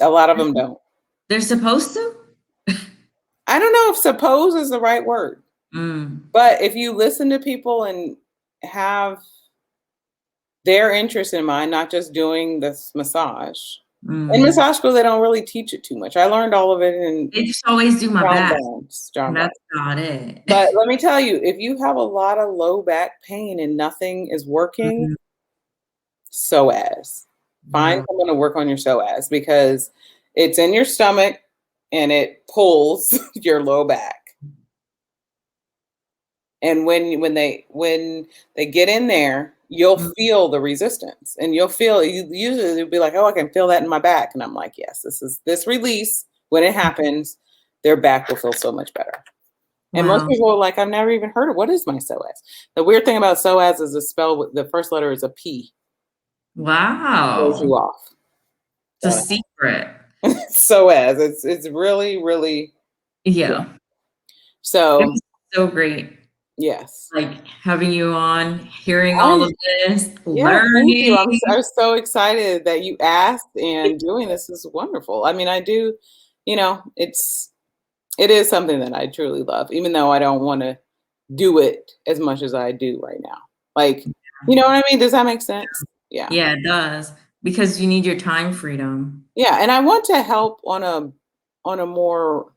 A lot of them don't. They're supposed to? I don't know if suppose is the right word. Mm. But if you listen to people and have their interest in mind, not just doing this massage. In Mm. massage school, they don't really teach it too much. I learned all of it in They just always do my John back, Bones. John and Bones. that's about it. But let me tell you, if you have a lot of low back pain and nothing is working, Mm. psoas. Find Wow. someone to work on your psoas because it's in your stomach and it pulls your low back. And when they get in there, you'll Mm. feel the resistance, and usually you'll be like, oh, I can feel that in my back, and I'm like, yes, this release when it happens, their back will feel so much better. And most Wow. people are like, I've never even heard of what is my psoas. The weird thing about psoas is the spell with the first letter is a P. Throws Wow. you off. It's a secret. Psoas. It's really, really, yeah. Yeah. It So was so great, yes. like, having you on, hearing all I'm of this, Yeah, thank you. learning. I'm so excited that you asked, and doing this is wonderful. I mean, I do, it is something that I truly love, even though I don't want to do it as much as I do right now. Like, you know what I mean? Does that make sense? Yeah. Yeah, it does, because you need your time freedom, Yeah, and I want to help on a more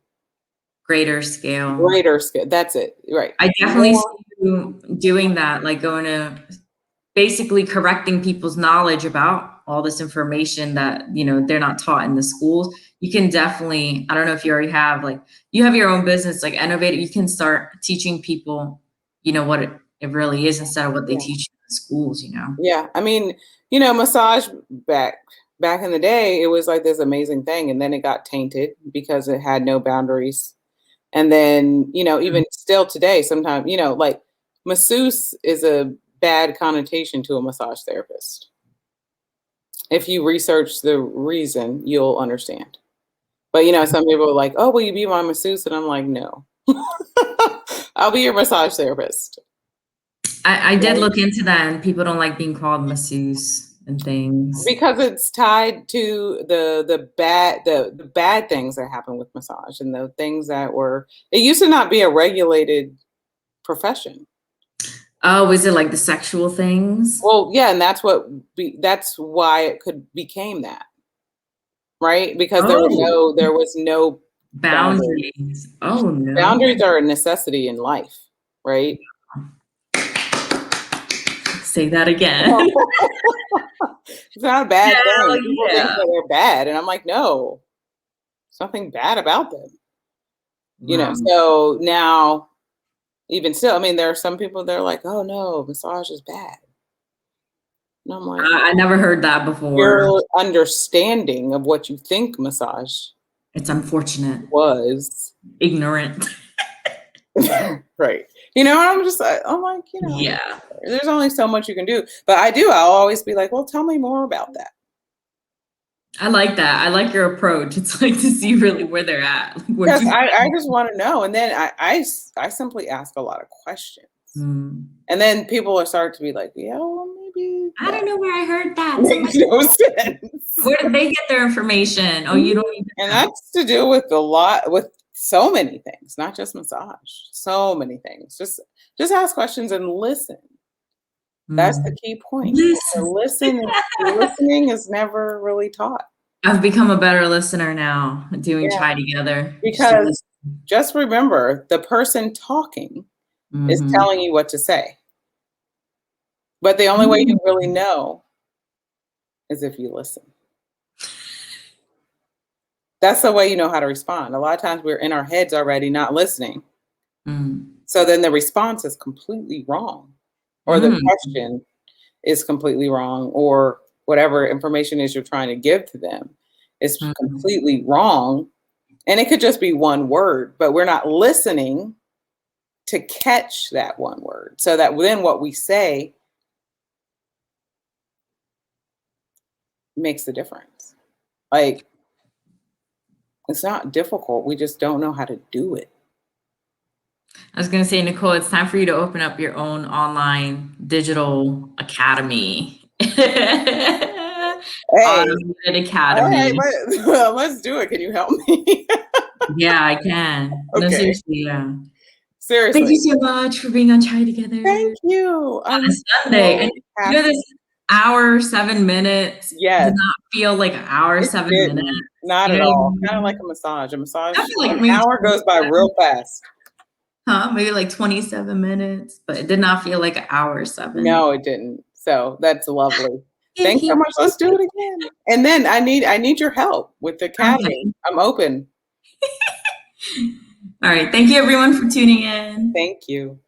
greater scale. greater scale. That's it. Right. I definitely see More. you doing that, like, going to basically correcting people's knowledge about all this information that, they're not taught in the schools. You can definitely, I don't know if you already have, like, you have your own business, like Innovative, you can start teaching people, what it really is instead of what they Yeah. teach in the schools. Yeah, I mean, massage back in the day, it was like this amazing thing, and then it got tainted because it had no boundaries. And then, even still today, sometimes, like masseuse is a bad connotation to a massage therapist. If you research the reason, you'll understand. But some people are like, "Oh, will you be my masseuse?" And I'm like, "No, I'll be your massage therapist." I did Right? look into that, and people don't like being called masseuse and things. Because it's tied to the bad things that happen with massage, and the things that were it used to not be a regulated profession. Oh, is it like the sexual things? Well, yeah, and that's why it could became that, right? Because Oh, there was no boundary. boundaries. Oh, no. Boundaries are a necessity in life, right? Say that again. It's not a bad Hell thing. People think yeah. that they're bad, and I'm like, no, there's nothing bad about them. Wow. So now, even still, I mean, there are some people that are like, oh no, massage is bad. And I'm like, I never heard that before. your understanding of what you think massage It's unfortunate. was Ignorant. right. I'm just, I'm like, Yeah. there's only so much you can do. But I'll always be like, well, tell me more about that. I like that. I like your approach. It's like to see really where they're at. Like, Because I just want to know. And then I simply ask a lot of questions. Mm. And then people are starting to be like, yeah, well, maybe I don't know where I heard that. makes no sense. Where did they get their information? Oh, you don't even And know. that's to do with with so many things, not just massage. So many things. Just ask questions and listen. That's the key point. Listening is never really taught. I've become a better listener now doing Yeah. C.H.A.I together. Because just remember, the person talking is telling you what to say. But the only way you really know is if you listen. That's the way you know how to respond. A lot of times we're in our heads already, not listening. So then the response is completely wrong, or the question is completely wrong, or whatever information is you're trying to give to them is completely wrong. And it could just be one word, but we're not listening to catch that one word. So that then what we say makes the difference. Like, it's not difficult. We just don't know how to do it. I was going to say, Nicole, it's time for you to open up your own online digital academy. Automated academy. All right, let's do it. Can you help me? Yeah, I can. No, Okay. seriously, yeah. Seriously. Thank you so much for being on C.H.A.I together. Thank you. On a Sunday. So and this hour, 7 minutes did yes. not feel like an hour, 7 minutes. Not at all. Kind of like a massage. A massage, an hour goes by real fast. Maybe like 27 minutes, but it did not feel like an hour, 7. No, it didn't. So that's lovely. Thanks so much. Let's do it again. And then I need your help with the academy. Okay. I'm open. All right. Thank you everyone for tuning in. Thank you.